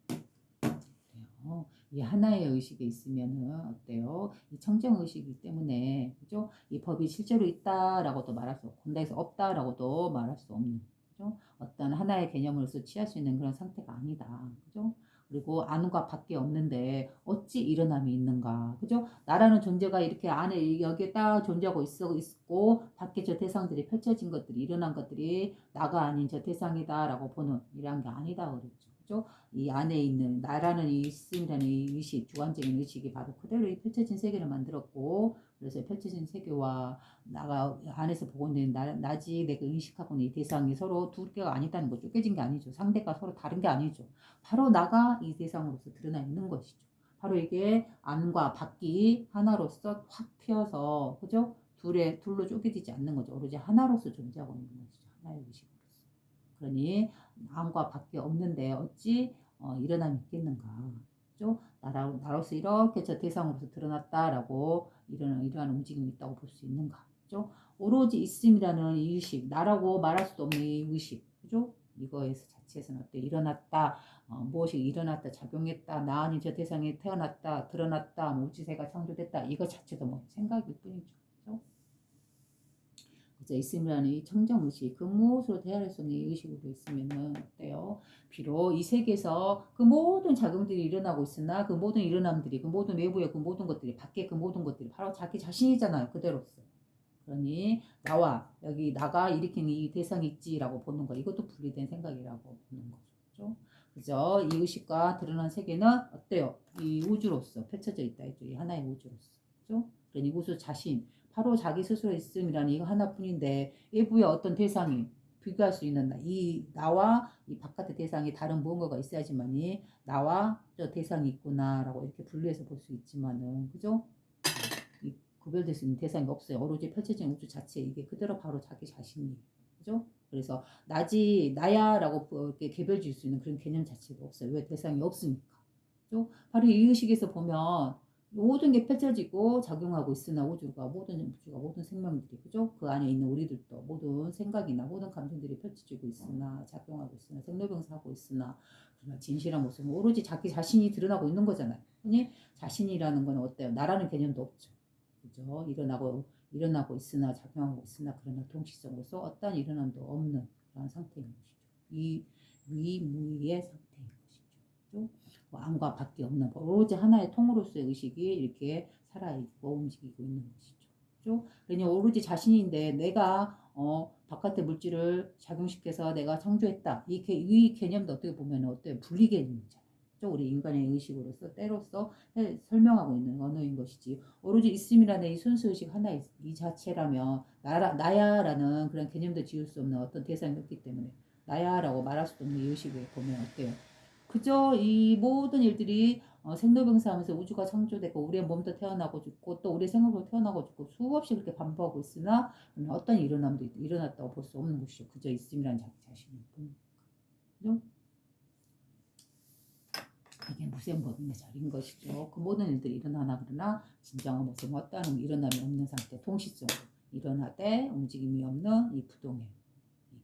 Speaker 1: 그래요. 이 하나의 의식에 있으면은 어때요? 이 청정 의식이기 때문에 그죠? 이 법이 실제로 있다라고도 말할 수 없고 혼다해서 없다라고도 말할 수 없는 그죠? 어떤 하나의 개념으로서 취할 수 있는 그런 상태가 아니다. 그죠? 그리고 안과 밖에 없는데 어찌 일어남이 있는가. 그죠? 나라는 존재가 이렇게 안에 여기에 딱 존재하고 있고 밖에 저 대상들이 펼쳐진 것들이 일어난 것들이 나가 아닌 저 대상이다라고 보는 이런 게 아니다 그랬죠. 그죠? 이 안에 있는 나라는 이 있음이라는 이 의식, 주관적인 의식이 바로 그대로 이 펼쳐진 세계를 만들었고 그래서 펼쳐진 세계와 나가 안에서 보고 있는 나지 내가 의식하고 있는 이 대상이 서로 두 개가 아니다는 거죠. 쪼개진 게 아니죠. 상대가 서로 다른 게 아니죠. 바로 나가 이 대상으로서 드러나 있는 것이죠. 바로 이게 안과 밖이 하나로서 확 튀어서 그죠? 둘로 쪼개지지 않는 거죠. 오로지 하나로서 존재하고 있는 것이죠. 하나의 의식으로서. 그러니 안과 밖에 없는데 어찌 일어남이 있겠는가. 그죠? 나로서 이렇게 저 대상으로서 드러났다라고 이러한 움직임이 있다고 볼 수 있는가. 그죠? 오로지 있음이라는 이 의식, 나라고 말할 수도 없는 이 의식. 그죠? 이거에서 자체에서는 어때? 일어났다, 무엇이 일어났다, 작용했다, 나 아닌 저 대상이 태어났다, 드러났다, 우주세가 창조됐다. 이거 자체도 뭐 생각일 뿐이죠. 그죠? 그죠? 있음이라는 이 청정의식, 그 무엇으로 대할 수 없는 이 의식으로 있으면은 어때요? 비록 이 세계에서 그 모든 작용들이 일어나고 있으나 그 모든 일어남들이, 그 모든 외부의 그 모든 것들이, 밖에 그 모든 것들이 바로 자기 자신이잖아요. 그대로서. 그러니 나와 여기 나가 일으키는 이 대상이 있지라고 보는 거 이것도 분리된 생각이라고 보는 거죠. 그죠? 이 의식과 드러난 세계는 어때요? 이 우주로서 펼쳐져 있다 했죠. 이 하나의 우주로서. 그죠? 그러니 우주 자신 바로 자기 스스로 있음이라는 이거 하나뿐인데 외부의 어떤 대상이 비교할 수 있는 이 나와 이 바깥의 대상이 다른 무언가가 있어야지만이 나와 저 대상이 있구나라고 이렇게 분리해서 볼 수 있지만은 그죠? 구별될 수 있는 대상이 없어요. 오로지 펼쳐진 우주 자체 이게 그대로 바로 자기 자신이에요. 그죠? 그래서 나야라고 이렇게 개별 지을 수 있는 그런 개념 자체가 없어요. 왜 대상이 없으니까. 그죠? 바로 이 의식에서 보면 모든 게 펼쳐지고 작용하고 있으나 모든 우주가 모든 생명들이 그죠? 그 안에 있는 우리들도 모든 생각이나 모든 감정들이 펼쳐지고 있으나 작용하고 있으나 생로병사하고 있으나 그러나 진실한 모습은 오로지 자기 자신이 드러나고 있는 거잖아요. 아니 자신이라는 건 어때요? 나라는 개념도 없죠. 그죠? 일어나고 있으나 작용하고 있으나 그러나 동시성으로서 어떤 일어남도 없는 그런 상태인 것이죠. 이 무의의 상태인 것이죠. 그죠? 안과 밖에 없는 오로지 하나의 통으로서의 의식이 이렇게 살아있고 움직이고 있는 것이죠. 그죠? 그러니 오로지 자신인데 내가 바깥의 물질을 작용시켜서 내가 창조했다. 이 개념도 어떻게 보면 어때요? 분리 개념이잖아요. 우리 인간의 의식으로서 때로서 설명하고 있는 언어인 것이지 오로지 있음이라는 이 순수의식 하나 이 자체라면 나야라는 그런 개념도 지울 수 없는 어떤 대상이 없기 때문에 나야라고 말할 수 없는 이 의식을 보면 어때요? 그저 이 모든 일들이 생로병사하면서 우주가 창조되고 우리의 몸도 태어나고 죽고 또 우리의 생각도 태어나고 죽고 수없이 그렇게 반복하고 있으나 어떤 일어남도 일어났다고 볼 수 없는 것이죠. 그저 있음이란 자기 자신일 뿐. 그죠? 이게 무생법인의 자리인 것이죠. 그 모든 일들이 일어나나 그러나 진정한 모습은 어떠한 일어남이 없는 상태, 통시성으로 일어나되 움직임이 없는 이 부동행.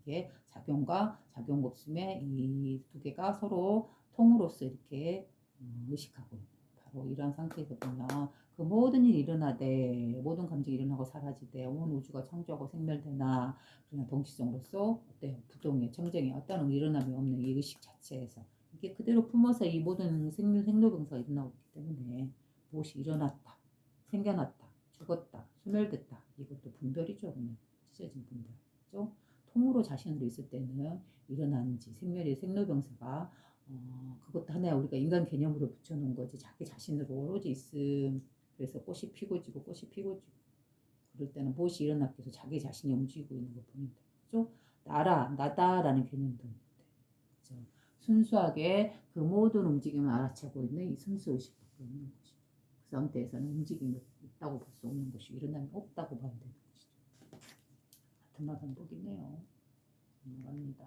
Speaker 1: 이게 작용과 작용 없음의 이 두 개가 서로 통으로서 이렇게 의식하고 있는 바로 이런 상태에서 보면 그 모든 일이 일어나되 모든 감정이 일어나고 사라지되 온 우주가 창조하고 생멸되나 그러나 동시성으로서 어때요? 부동의 청정의 어떤 일어남이 없는 이 의식 자체에서 이게 그대로 품어서 이 모든 생로병사가 일어나고 있기 때문에 무엇이 일어났다, 생겨났다, 죽었다, 소멸됐다 이것도 분별이죠. 그냥 찢어진 분별. 그죠? 통으로 자신으로 있을 때는 일어나는지 생멸의 생로병사가 그것도 하나의 우리가 인간 개념으로 붙여놓은 거지 자기 자신으로 오로지 있음. 그래서 꽃이 피고 지고 꽃이 피고 지고 그럴 때는 무엇이 일어났겠어 자기 자신이 움직이고 있는 것 뿐인데 그죠? 나다라는 개념도 있는데 그죠? 순수하게 그 모든 움직임을 알아채고 있는 이 순수의식밖에 없는 것이죠. 그 상태에서는 움직임이 있다고 볼 수 없는 것이 일어남이 없다고 봐야 되는 것이죠. 같은 말 반복이네요. 감사합니다.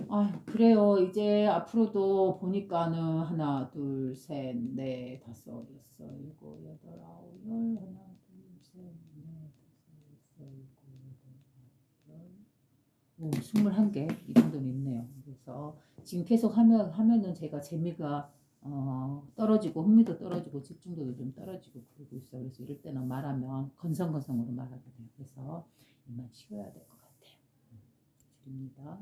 Speaker 1: 아, 그래요. 이제 앞으로도 보니까는 하나, 둘, 셋, 넷, 다섯, 여섯, 일곱, 여덟, 아홉, 열, 하나, 둘, 셋, 넷, 다섯, 여섯, 일곱, 여덟, 아홉, 열, 21개 이 정도는 있네요. 그래서 지금 계속 하면은 제가 재미가 떨어지고 흥미도 떨어지고 집중도도 좀 떨어지고 그러고 있어요. 그래서 이럴 때는 말하면 건성건성으로 말하게 돼요. 그래서 이만 쉬어야 될 것 같아요. 드립니다.